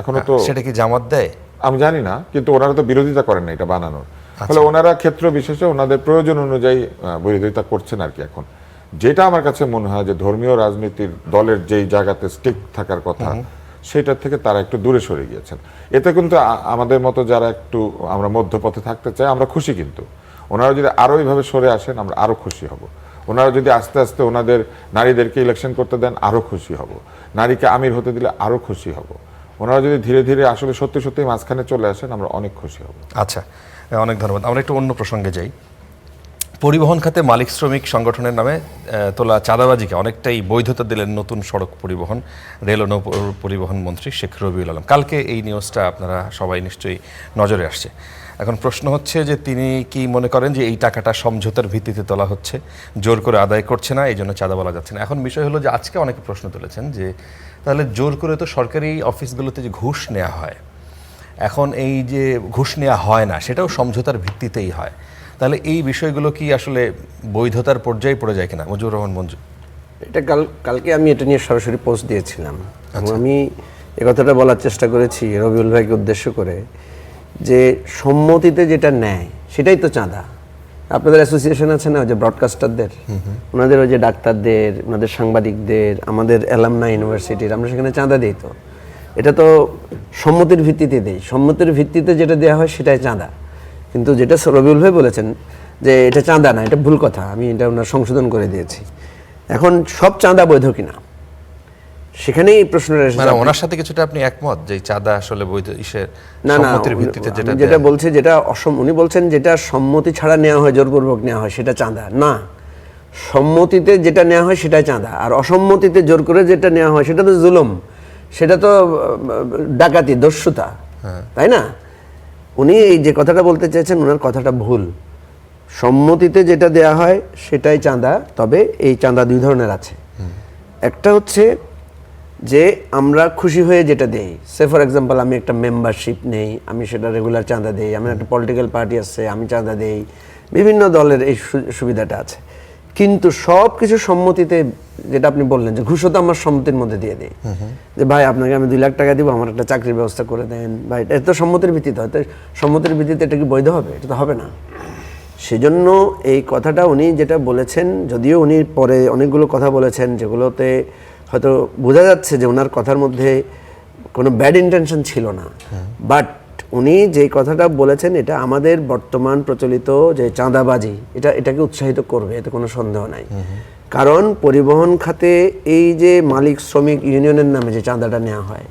Speaker 4: এখনো তো
Speaker 2: সেটা কি জামাত দেয়
Speaker 4: আমি জানি না, কিন্তু ওনারা তো বিরোধিতা করেন না এটা বানানোর। ফলে ওনারা ক্ষেত্র বিশেষে ওনাদের প্রয়োজন অনুযায়ী বিরোধিতা করছেন আর কি। এখন যেটা আমার কাছে মনে হয় যে ধর্মীয় রাজনীতির দলের যেই জায়গাতে স্টিক থাকার কথা সেটার থেকে তারা একটু দূরে সরে গিয়েছেন। এতে কিন্তু আমাদের মতো যারা একটু আমরা মধ্যপথে থাকতে চাই আমরা খুশি, কিন্তু ওনারা যদি আরো এইভাবে সরে আসেন আমরা আরো খুশি হব। ওনারা যদি আস্তে আস্তে ওনাদের নারীদেরকে ইলেকশন করতে দেন আরো খুশি হব, নারীকে আমির হতে দিলে আরো খুশি হব। ওনারা যদি ধীরে ধীরে আসলে সত্যি সত্যি মাঝখানে চলে আসেন আমরা অনেক খুশি হব।
Speaker 2: আচ্ছা, অনেক ধন্যবাদ। আমরা একটু অন্য প্রসঙ্গে যাই। পরিবহন খাতে মালিক শ্রমিক সংগঠনের নামে তোলা চাঁদাবাজিকে অনেকটাই বৈধতা দিলেন নতুন সড়ক পরিবহন, রেল ও নৌ পরিবহন মন্ত্রী শেখ রবিউল আলম। কালকে এই নিউজটা আপনারা সবাই নিশ্চয়ই নজরে আসছে। এখন প্রশ্ন হচ্ছে যে তিনি কি মনে করেন যে এই টাকাটা সমঝোতার ভিত্তিতে তোলা হচ্ছে, জোর করে আদায় করছে না, এই জন্য চাঁদা বলা যাচ্ছে না। এখন বিষয় হলো যে আজকে অনেকে প্রশ্ন তুলেছেন যে তাহলে জোর করে তো সরকারি অফিসগুলোতে যে ঘুষ নেওয়া হয়, এখন এই যে ঘুষ নেওয়া হয় না সেটাও সমঝোতার ভিত্তিতেই হয়, তাহলে এই বিষয়গুলো কি আসলে বৈধতার পর্যায়ে পড়ে যায় কিনা? মুজিবুর রহমান মঞ্জু।
Speaker 1: এটা কালকে আমি এটা নিয়ে সরাসরি পোস্ট দিয়েছিলাম। আমি এ কথাটা বলার চেষ্টা করেছি রবিউল ভাইকে উদ্দেশ্য করে যে সম্মতিতে যেটা নেয় সেটাই তো চাঁদা। আপনাদের অ্যাসোসিয়েশন আছে না, ওই যে ব্রডকাস্টারদের, ওনাদের ওই যে ডাক্তারদের, ওনাদের সাংবাদিকদের, আমাদের অ্যালামনা ইউনিভার্সিটির, আমরা সেখানে চাঁদা দিই। তো এটা তো সম্মতির ভিত্তিতে দেই, সম্মতির ভিত্তিতে যেটা দেওয়া হয় সেটাই চাঁদা। কিন্তু যেটা রবিউল ভাই বলেছেন যে এটা চাঁদা না, এটা ভুল কথা, আমি এটা ওনার সংশোধন করে দিয়েছি। এখন সব চাঁদা বৈধ কিনা সেখানেই প্রশ্নটা এসেছে।
Speaker 2: মানে ওনার সাথে কিছুটা আপনি একমত যে চাঁদা আসলে বৈধ ইসের
Speaker 1: না না,
Speaker 2: সম্মতির ভিত্তিতে
Speaker 1: যেটা বলছে যেটা উনি বলছেন যেটা সম্মতি ছাড়া নেওয়া হয়, জোরপূর্বক নেওয়া হয় সেটা চাঁদা না। সম্মতিতে যেটা নেওয়া হয় সেটাই চাঁদা, আর অসম্মতিতে জোর করে যেটা নেওয়া হয় সেটা তো জুলুম, সেটা তো ডাকাতি, দস্যুতা, তাই না? উনি এই যে কথাটা বলতে চেয়েছেন ওনার কথাটা ভুল। সম্মতিতে যেটা দেয়া হয় সেটাই চাঁদা, তবে এই চাঁদা দুই ধরনের আছে। একটা হচ্ছে যে আমরা খুশি হয়ে যেটা দেই, সে ফর এক্সাম্পল আমি একটা মেম্বারশিপ নেই, আমি সেটা রেগুলার চাঁদা দেই, আমার একটা পলিটিক্যাল পার্টি আছে আমি চাঁদা দেই, বিভিন্ন দলের এই সুবিধাটা আছে। কিন্তু সব কিছু সম্মতিতে, যেটা আপনি বললেন যে ঘুষও তো আমার সম্মতির মধ্যে দিয়ে দেই, যে ভাই আপনাকে আমি 2 লাখ টাকা দিব, আমার একটা চাকরির ব্যবস্থা করে দেন, ভাই এটা তো সম্মতির ভিত্তিতে হয়। তো সম্মতির ভিত্তিতে এটা কি বৈধ হবে? এটা তো হবে না। সেজন্য এই কথাটা উনি যেটা বলেছেন, যদিও উনি পরে অনেকগুলো কথা বলেছেন যেগুলোতে হয়তো বোঝা যাচ্ছে যে ওনার কথার মধ্যে কোনো ব্যাড ইন্টেনশন ছিল না, বাট উনি যে কথাটা বলেছেন এটা আমাদের বর্তমান প্রচলিত যে চাঁদাবাজি এটাকে উৎসাহিত করবে, এতে কোনো সন্দেহ নাই। কারণ পরিবহন খাতে এই যে মালিক শ্রমিক ইউনিয়নের নামে যে চাঁদাটা নেওয়া হয়,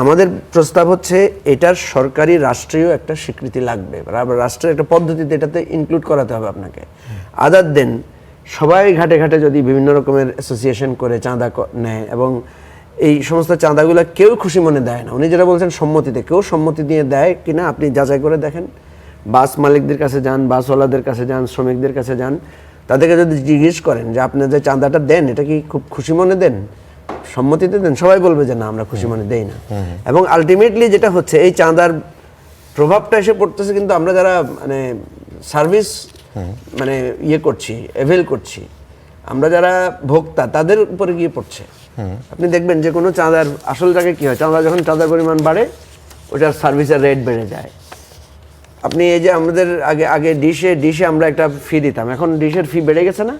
Speaker 1: আমাদের প্রস্তাব হচ্ছে এটার সরকারি রাষ্ট্রীয় একটা স্বীকৃতি লাগবে, রাষ্ট্রের একটা পদ্ধতিতে এটাতে ইনক্লুড করাতে হবে আপনাকে। আদার দেন সবাই ঘাটে ঘাটে যদি বিভিন্ন রকমের অ্যাসোসিয়েশন করে চাঁদা নেয় এবং এই সমস্ত চাঁদাগুলো কেউ খুশি মনে দেয় না। উনি যেটা বলছেন সম্মতিতে, কেউ সম্মতি দিয়ে দেয় কিনা আপনি যাচাই করে দেখেন। বাস মালিকদের কাছে যান, বাসওয়ালাদের কাছে যান, শ্রমিকদের কাছে যান, তাদেরকে যদি জিজ্ঞেস করেন যে আপনি যে চাঁদাটা দেন এটা কি খুব খুশি মনে দেন, সম্মতিতে দেন, সবাই বলবে যে না আমরা খুশি মনে দেই না। এবং আলটিমেটলি যেটা হচ্ছে এই চাঁদার প্রভাবটা এসে পড়তেছে কিন্তু আমরা যারা মানে সার্ভিস মানে করছি, এভেল করছি, আমরা যারা ভোক্তা তাদের উপরে গিয়ে পড়ছে। আপনি দেখবেন যে কোনো চাঁদার আসল জায়গায় কি হয়, চাঁদা যখন চাঁদার পরিমাণ বাড়ে ওটার সার্ভিসের রেট বেড়ে যায়। আপনি এই যে আমাদের আগে ডিশে আমরা একটা ফি দিতাম, এখন ডিশের ফি বেড়ে গেছে না,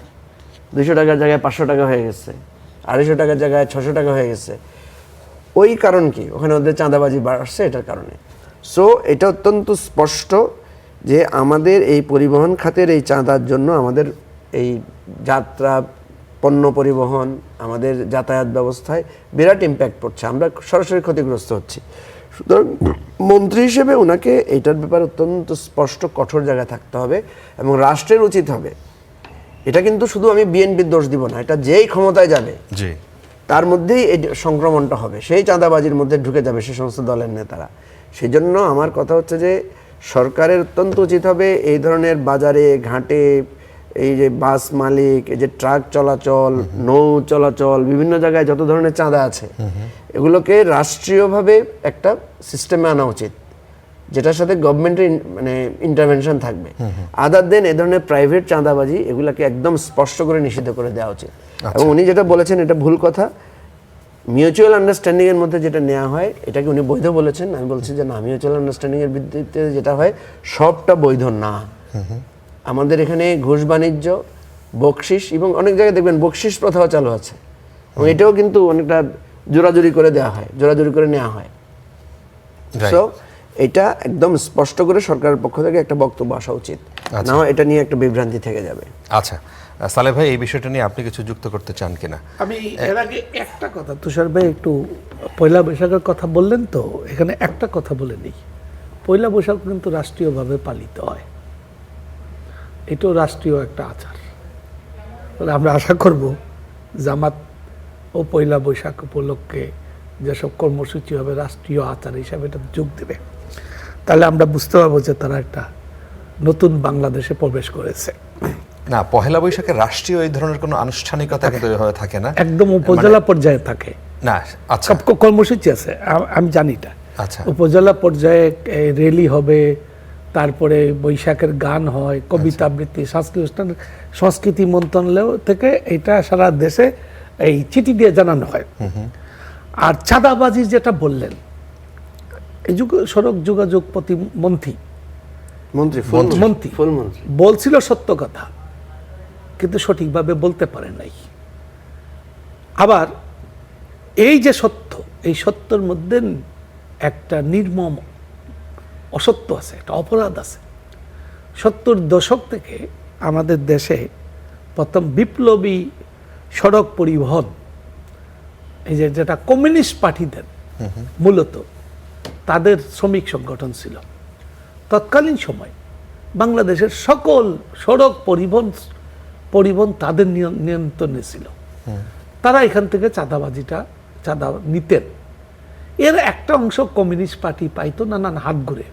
Speaker 1: 200 টাকার জায়গায় 500 টাকা হয়ে গেছে, 250 টাকার জায়গায় 600 টাকা হয়ে গেছে। ওই কারণ কি, ওখানে ওদের চাঁদাবাজি বাড়ছে এটার কারণে। সো এটা অত্যন্ত স্পষ্ট যে আমাদের এই পরিবহন খাতের এই চাঁদার জন্য আমাদের এই যাত্রা, পণ্য পরিবহন, আমাদের যাতায়াত ব্যবস্থায় বিরাট ইম্প্যাক্ট পড়ছে, আমরা সরাসরি ক্ষতিগ্রস্ত হচ্ছি। সুতরাং মন্ত্রী হিসেবে ওনাকে এইটার ব্যাপারে অত্যন্ত স্পষ্ট কঠোর জায়গায় থাকতে হবে এবং রাষ্ট্রের উচিত হবে, এটা কিন্তু শুধু আমি বিএনপির দোষ দিব না, এটা যেই ক্ষমতায় যাবে তার মধ্যেই এই সংক্রমণটা হবে, সেই চাঁদাবাজির মধ্যে ঢুকে যাবে সে সমস্ত দলের নেতারা। সেই জন্য আমার কথা হচ্ছে যে সরকারের অত্যন্ত উচিত হবে এই ধরনের বাজারে ঘাটে এই যে বাস মালিক, এই যে ট্রাক চলাচল, নৌ চলাচল, বিভিন্ন জায়গায় যত ধরনের চাঁদা আছে এগুলোকে রাষ্ট্রীয়ভাবে একটা সিস্টেমে আনা উচিত, যেটার সাথে গভর্নমেন্টের মানে ইন্টারভেনশন থাকবে। আদার দেন এ ধরনের প্রাইভেট চাঁদাবাজি এগুলাকে একদম স্পষ্ট করে নিষিদ্ধ করে দেওয়া উচিত। এবং উনি যেটা বলেছেন এটা ভুল কথা, মিউচুয়াল আন্ডারস্ট্যান্ডিং এর মধ্যে যেটা নেওয়া হয় এটাকে উনি বৈধ বলেছেন, আমি বলছি যে না, মিউচুয়াল আন্ডারস্ট্যান্ডিং এর ভিত্তিতে যেটা হয় সবটা বৈধ না। আমাদের এখানে ঘুষ বাণিজ্য, বকশিস, এবং অনেক জায়গায় দেখবেন বকশিস প্রথাও চালু আছে, এবং এটাও কিন্তু অনেকটা জোরাজুরি করে দেওয়া হয়, জোরাজুরি করে নেওয়া হয়। সো এটা একদম স্পষ্ট করে সরকারের পক্ষ থেকে একটা বক্তব্য আসা উচিত, না হয় এটা নিয়ে একটা বিভ্রান্তি থেকে যাবে।
Speaker 2: আচ্ছা সালেহ ভাই, এই বিষয়টা নিয়ে আপনি কিছু যুক্ত করতে চান কিনা?
Speaker 3: আমি এর আগে একটা কথা, তুষার ভাই একটু পয়লা বৈশাখের কথা বললেন তো, এখানে একটা কথা বলে নিই। পয়লা বৈশাখ কিন্তু রাষ্ট্রীয়ভাবে পালিত হয়, এটাও রাষ্ট্রীয় একটা আচার। তাহলে আমরা আশা করব জামাত ও পয়লা বৈশাখ উপলক্ষে যেসব কর্মসূচি হবে রাষ্ট্রীয় আচার হিসাবে এটা যোগ দেবে, তাহলে আমরা বুঝতে পারবো যে তারা একটা নতুন বাংলাদেশে প্রবেশ করেছে।
Speaker 2: না, পহেলা বৈশাখে রাষ্ট্রীয় এই ধরনের কোনো আনুষ্ঠানিকতা কিন্তু এভাবে থাকে না,
Speaker 3: একদম উপজেলা পর্যায়ে থাকে
Speaker 2: না। আচ্ছা,
Speaker 3: কর্মসূচি আছে, আমি জানি এটা।
Speaker 2: আচ্ছা,
Speaker 3: উপজেলা পর্যায়ে র্যালি হবে, তারপরে বৈশাখের গান হয়, কবিতা আবৃত্তি, সংস্কৃতি মন্ত্রণালয় থেকে এটা সারা দেশে এই চিঠি দিয়ে জানানো হয়। আর চাঁদাবাজি যেটা বললেন, এই সড়ক যোগাযোগ প্রতিমন্ত্রী বলছিল সত্য কথা, কিন্তু সঠিকভাবে বলতে পারে নাই। আবার এই যে সত্য, এই সত্যের মধ্যে একটা নির্মম অসত্য আছে, একটা অপরাধ আছে। 70 দশক থেকে আমাদের দেশে প্রথম বিপ্লবী সড়ক পরিবহন, এই যেটা কমিউনিস্ট পার্টিদের মূলত তাদের শ্রমিক সংগঠন ছিল। তৎকালীন সময় বাংলাদেশের সকল সড়ক পরিবহন তাদের নিয়ন্ত্রণে ছিল। তারা এখান থেকে চাঁদা নিতেন। এর একটা অংশ কমিউনিস্ট পার্টি পাইতো নানান হাত ঘুরে,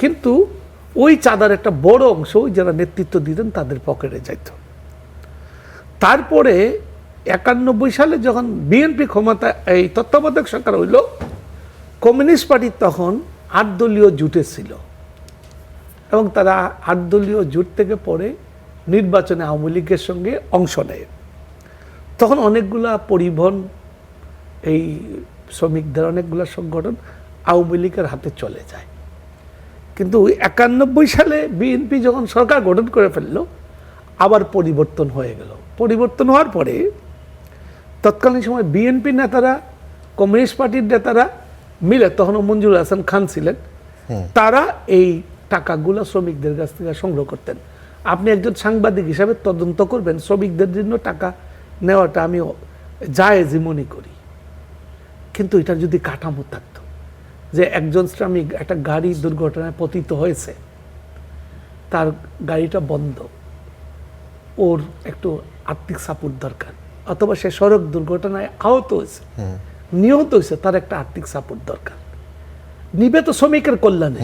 Speaker 3: কিন্তু ওই চাঁদার একটা বড় অংশ যারা নেতৃত্ব দিতেন তাদের পকেটে যাইত। তারপরে 91 সালে যখন বিএনপি ক্ষমতা, এই তত্ত্বাবধায়ক সরকার হইল, কমিউনিস্ট পার্টি তখন 8 দলীয় জোটে ছিল, এবং তারা 8 দলীয় জোট থেকে পরে নির্বাচনে আওয়ামী লীগের সঙ্গে অংশ নেয়। তখন অনেকগুলা পরিবহন, এই শ্রমিকদের অনেকগুলা সংগঠন আওয়ামী লীগের হাতে চলে যায়। কিন্তু 91 সালে বিএনপি যখন সরকার গঠন করে ফেললো, আবার পরিবর্তন হয়ে গেল। পরিবর্তন হওয়ার পরে তৎকালীন সময় বিএনপি নেতারা, কমিউনিস্ট পার্টির নেতারা মিলে, তখনও মঞ্জুর হাসান খান ছিলেন, তারা এই টাকাগুলো শ্রমিকদের কাছ থেকে সংগ্রহ করতেন। আপনি একজন সাংবাদিক হিসাবে তদন্ত করবেন, শ্রমিকদের জন্য টাকা নেওয়াটা আমি জায়েজই মনে করি, কিন্তু এটার যদি কাঠামো থাকতো, যে একজন শ্রমিক একটা গাড়ি দুর্ঘটনায় পতিত হয়েছে, তার গাড়িটা বন্ধ, ওর একটু আর্থিক সাপোর্ট দরকার, অথবা সে সড়ক দুর্ঘটনায় আহত হয়েছে, নিহত হয়েছে, তার একটা আর্থিক সাপোর্ট দরকার, নিবে তো শ্রমিকের কল্যাণে।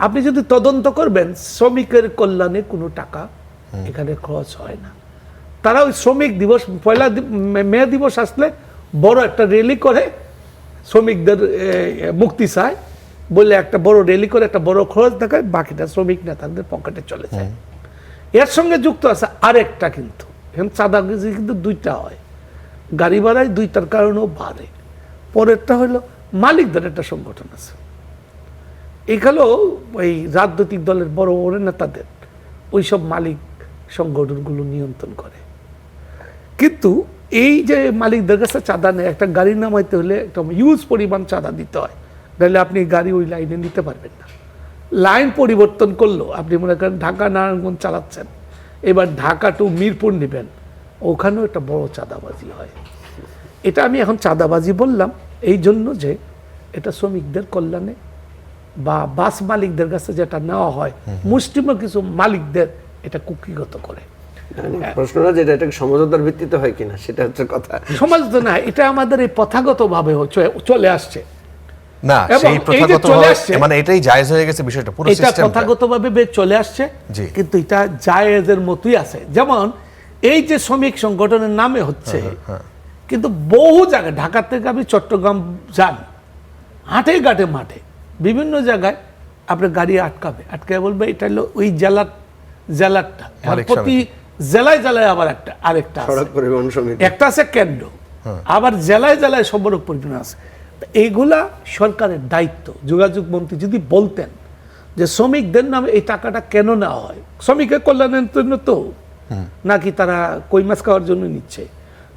Speaker 3: আপনি যদি তদন্ত করবেন, শ্রমিকের কল্যাণে কোনো টাকা এখানে খরচ হয় না। তারা ওই শ্রমিক দিবস, পয়লা মে দিবস আসলে বড় একটা র্যালি করে, শ্রমিকদের মুক্তি চায় বলে একটা বড় র্যালি করে, একটা বড় খরচ দেখায়, বাকিটা শ্রমিক নেতাদের পকেটে চলে যায়। এর সঙ্গে যুক্ত আছে আরেকটা, কিন্তু এখন চাঁদাবাজি কিন্তু দুইটা হয়, গাড়ি ভাড়ায় দুইটার কারণেও বাড়ে। পরেরটা হলো মালিকদের একটা সংগঠন আছে, এখানেও ওই রাজনৈতিক দলের বড় বড় নেতাদের ওইসব মালিক সংগঠনগুলো নিয়ন্ত্রণ করে। কিন্তু এই যে মালিকদের কাছে চাঁদা নেয়, একটা গাড়ি নামাইতে হলে একটা হিউজ পরিমাণ চাঁদা দিতে হয়, নাহলে আপনি গাড়ি ওই লাইনে নিতে পারবেন না। লাইন পরিবর্তন করলো, আপনি মনে করেন ঢাকা নারায়ণগঞ্জ চালাচ্ছেন, এবার ঢাকা টু মিরপুর নেবেন, ওখানেও একটা বড় চাঁদাবাজি হয়। এটা আমি এখন চাঁদাবাজি বললাম এই জন্য যে এটা শ্রমিকদের কল্যাণে বা বাস মালিকদের কাছে যেটা নেওয়া হয়, মুষ্টিমেয় কিছু মালিকদের এটা কুক্ষিগত করে।
Speaker 1: প্রশ্নটা যেটা, এটা সমঝোতার ভিত্তিতে হয় কিনা সেটা হচ্ছে কথা।
Speaker 3: সমঝোতা না, এটা আমাদের এই প্রথাগতভাবে চলে আসছে।
Speaker 2: না, সেই প্রথাগতভাবে, মানে এটাই জায়েজ হয়ে গেছে বিষয়টা, পুরো সিস্টেমটা
Speaker 3: এটা প্রথাগতভাবে চলে আসছে, কিন্তু এটা জায়েজের মতোই আছে। যেমন এই যে শ্রমিক সংগঠনের নামে হচ্ছে, কিন্তু বহু জায়গায়, ঢাকা থেকে আপনি চট্টগ্রাম যান, হাটে ঘাটে মাঠে বিভিন্ন জায়গায় আপনার গাড়ি আটকে বলবে এটা হলো ওই জেলারটা। প্রতি জেলায় জেলায় আবার আরেকটা আছে, একটা আছে কেন্দ্র, আবার জেলায় জেলায় সম্পর্ক পরিচালনা আছে। তো এইগুলা সরকারের দায়িত্ব। যোগাযোগ মন্ত্রী যদি বলতেন যে শ্রমিকদের নামে এই টাকাটা কেন নেওয়া হয়, শ্রমিকের কল্যাণের জন্য তো নাকি তারা কই মাছ খাওয়ার জন্য নিচ্ছে,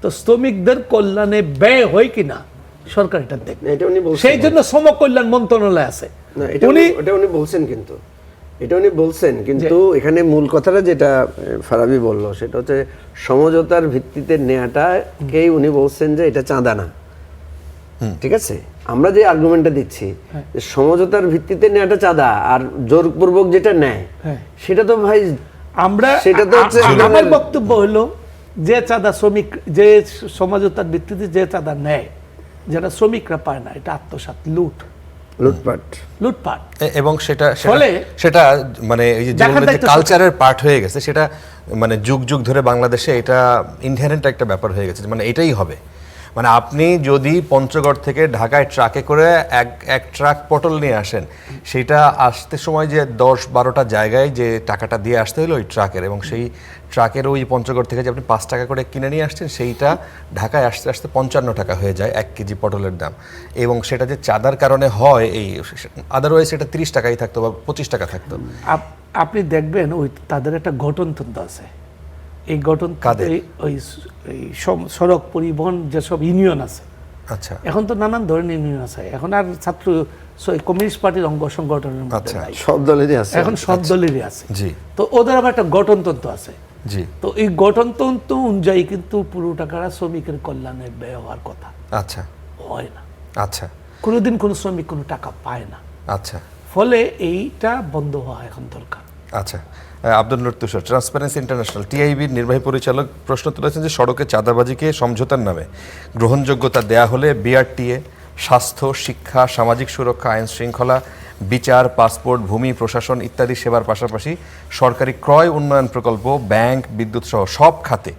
Speaker 3: তো শ্রমিকদের কল্যাণে ব্যয় হয় কিনা সরকার এটা দেখবে।
Speaker 1: এটা উনি বলছেন।
Speaker 3: সেই জন্য শ্রম কল্যাণ মন্ত্রণালয় আছে।
Speaker 1: না, এটা উনি বলছেন, কিন্তু এটা উনি বলছেন, কিন্তু এখানে মূল কথাটা যেটা ফারাবি বলল সেটা হচ্ছে সমঝোতার ভিত্তিতে নেওয়াটাকেই উনি বলছেন যে এটা চাঁদা না। ঠিক আছে, আমরা যে আর্গুমেন্টটা দিচ্ছি যে সমঝোতার ভিত্তিতে নেওয়াটা চাঁদা, আর জোরপূর্বক যেটা নেয় সেটা তো ভাই
Speaker 3: আমরা
Speaker 1: সেটা তো হচ্ছে
Speaker 3: আমার বক্তব্য হলো যে চাঁদা শ্রমিক, যে সমঝোতার ভিত্তিতে যে চাঁদা নেয় যেটা শ্রমিকরা পায় না, এটা আত্মসাৎ, লুটপাট।
Speaker 2: এবং সেটা
Speaker 3: ফলে-
Speaker 2: সেটা মানে এই যে
Speaker 3: দেখার দায়িত্ব
Speaker 2: কালচারের পার্ট হয়ে গেছে, সেটা মানে যুগ যুগ ধরে বাংলাদেশে এটা ইনহেরেন্ট একটা ব্যাপার হয়ে গেছে, মানে এটাই হবে। মানে আপনি যদি পঞ্চগড় থেকে ঢাকায় ট্রাকে করে এক ট্রাক পটল নিয়ে আসেন, সেটা আসতে সময় যে 10-12টা জায়গায় যে টাকাটা দিয়ে আসতে হলো ওই ট্রাকের, এবং সেই ট্রাকের ওই পঞ্চগড় থেকে যে আপনি 5 টাকা করে কিনে নিয়ে আসছেন, সেইটা ঢাকায় আসতে আসতে 55 টাকা হয়ে যায় 1 কেজি পটলের দাম। এবং সেটা যে চাঁদার কারণে হয়, এই আদারওয়াইজ সেটা 30 টাকাই থাকতো বা 25 টাকা থাকতো।
Speaker 3: আপনি দেখবেন ওই তাদের একটা গঠনতন্ত্র আছে। এই গঠনতন্ত্রে ওই সড়ক পরিবহন যেসব ইউনিয়ন আছে,
Speaker 2: আচ্ছা,
Speaker 3: এখন তো নানান ধরনের ইউনিয়ন আছে, এখন আর ছাত্র কমিউনিস্ট পার্টির অঙ্গ সংগঠনের মধ্যে নাই,
Speaker 1: সব দলেরই আছে,
Speaker 3: এখন সব দলেরই আছে।
Speaker 2: জি,
Speaker 3: তো ওদের আবার একটা গঠনতন্ত্র আছে।
Speaker 2: জি,
Speaker 3: তো এই গঠনতন্ত্র অনুযায়ী কিন্তু পুরো টাকাটা শ্রমিকের কল্যাণে ব্যয় হওয়ার কথা,
Speaker 2: আচ্ছা,
Speaker 3: হয় না।
Speaker 2: আচ্ছা,
Speaker 3: কোনোদিন কোনো শ্রমিক কোনো টাকা পায় না।
Speaker 2: আচ্ছা,
Speaker 3: ফলে এইটা বন্ধ হওয়া এখন দরকার।
Speaker 2: আচ্ছা। আব্দুল নূর তুষার, ট্রান্সপারেন্সি ইন্টারন্যাশনাল টিআইবির নির্বাহী পরিচালক প্রশ্ন তুলেছেন যে সড়কে চাঁদাবাজিকে সমঝোতার নামে গ্রহণযোগ্যতা দেয়া হলে বিআরটিএ স্বাস্থ্য, শিক্ষা, সামাজিক সুরক্ষা, আইন শৃঙ্খলা, বিচার, পাসপোর্ট, ভূমি প্রশাসন ইত্যাদি সেবার পাশাপাশি সরকারি ক্রয় উন্নয়ন প্রকল্প, ব্যাংক, বিদ্যুৎ সহ সব খাতে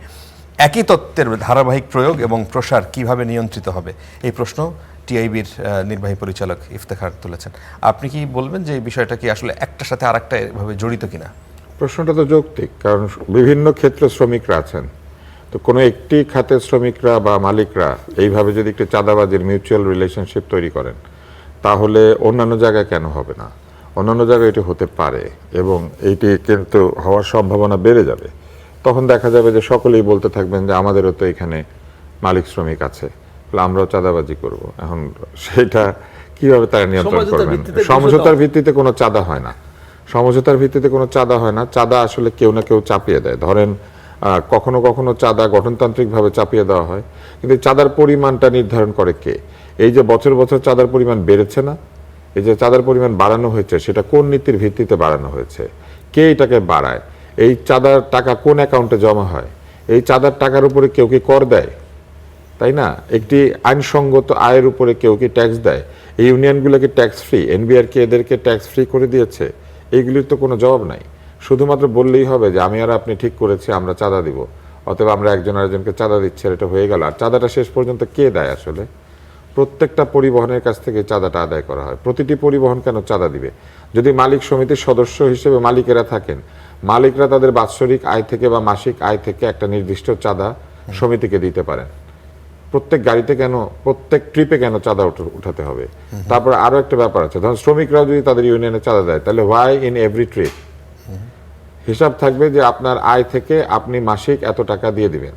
Speaker 2: একই তত্ত্বের ধারাবাহিক প্রয়োগ এবং প্রসার কিভাবে নিয়ন্ত্রিত হবে, এই প্রশ্ন টিআইবির নির্বাহী পরিচালক ইফতেখার তুলেছেন। আপনি কি বলবেন যে এই বিষয়টা কি আসলে একটার সাথে আরেকটা এভাবে জড়িত কিনা?
Speaker 4: প্রশ্নটা তো যৌক্তিক, কারণ বিভিন্ন ক্ষেত্রে শ্রমিকরা আছেন, তো কোনো একটি খাতের শ্রমিকরা বা মালিকরা এইভাবে যদি একটি চাঁদাবাজির মিউচুয়াল রিলেশনশিপ তৈরি করেন, তাহলে অন্যান্য জায়গায় কেন হবে না? অন্যান্য জায়গায় এটি হতে পারে, এবং এইটি কিন্তু হওয়ার সম্ভাবনা বেড়ে যাবে। তখন দেখা যাবে যে সকলেই বলতে থাকবেন যে আমাদেরও তো এখানে মালিক শ্রমিক আছে, তাহলে আমরাও চাঁদাবাজি করব। এখন সেটা কিভাবে তারা নিয়ন্ত্রণ করবেন? সমঝোতার ভিত্তিতে কোনো চাঁদা হয় না, সমঝোতার ভিত্তিতে কোনো চাঁদা হয় না। চাঁদা আসলে কেউ না কেউ চাপিয়ে দেয়। ধরেন কখনো কখনো চাঁদা গঠনতান্ত্রিকভাবে চাপিয়ে দেওয়া হয়, কিন্তু চাঁদার পরিমাণটা নির্ধারণ করে কে? এই যে বছর বছর চাঁদার পরিমাণ বেড়েছে না, এই যে চাঁদার পরিমাণ বাড়ানো হয়েছে, সেটা কোন নীতির ভিত্তিতে বাড়ানো হয়েছে? কে এটাকে বাড়ায়? এই চাঁদার টাকা কোন অ্যাকাউন্টে জমা হয়? এই চাঁদার টাকার উপরে কেউ কি কর দেয়? তাই না? একটি আইনসঙ্গত আয়ের উপরে কেউ কি ট্যাক্স দেয়? এই ইউনিয়নগুলোকে ট্যাক্স ফ্রি, এনবিআরকে এদেরকে ট্যাক্স ফ্রি করে দিয়েছে, এইগুলির তো কোনো জবাব নাই। শুধুমাত্র বললেই হবে যে আমি আর আপনি ঠিক করেছি আমরা চাঁদা দিব, অথবা আমরা একজন আরেকজনকে চাঁদা দিচ্ছি, এটা হয়ে গেল। আর চাঁদাটা শেষ পর্যন্ত কে দেয়? আসলে প্রত্যেকটা পরিবহনের কাছ থেকে চাঁদাটা আদায় করা হয়। প্রতিটি পরিবহন কেন চাঁদা দিবে? যদি মালিক সমিতির সদস্য হিসেবে মালিকেরা থাকেন, মালিকরা তাদের বাৎসরিক আয় থেকে বা মাসিক আয় থেকে একটা নির্দিষ্ট চাঁদা সমিতিকে দিতে পারেন। প্রত্যেক গাড়িতে কেন, প্রত্যেক ট্রিপে কেন চাঁদা উঠাতে হবে? তারপর আরো একটা ব্যাপার আছে, ধরুন শ্রমিকরাও যদি তাদের ইউনিয়নে চাঁদা দেয়, তাহলে হোয়াই ইন এভরি ট্রিপ হিসাব থাকবে যে আপনার আয় থেকে আপনি মাসিক এত টাকা দিয়ে দিবেন,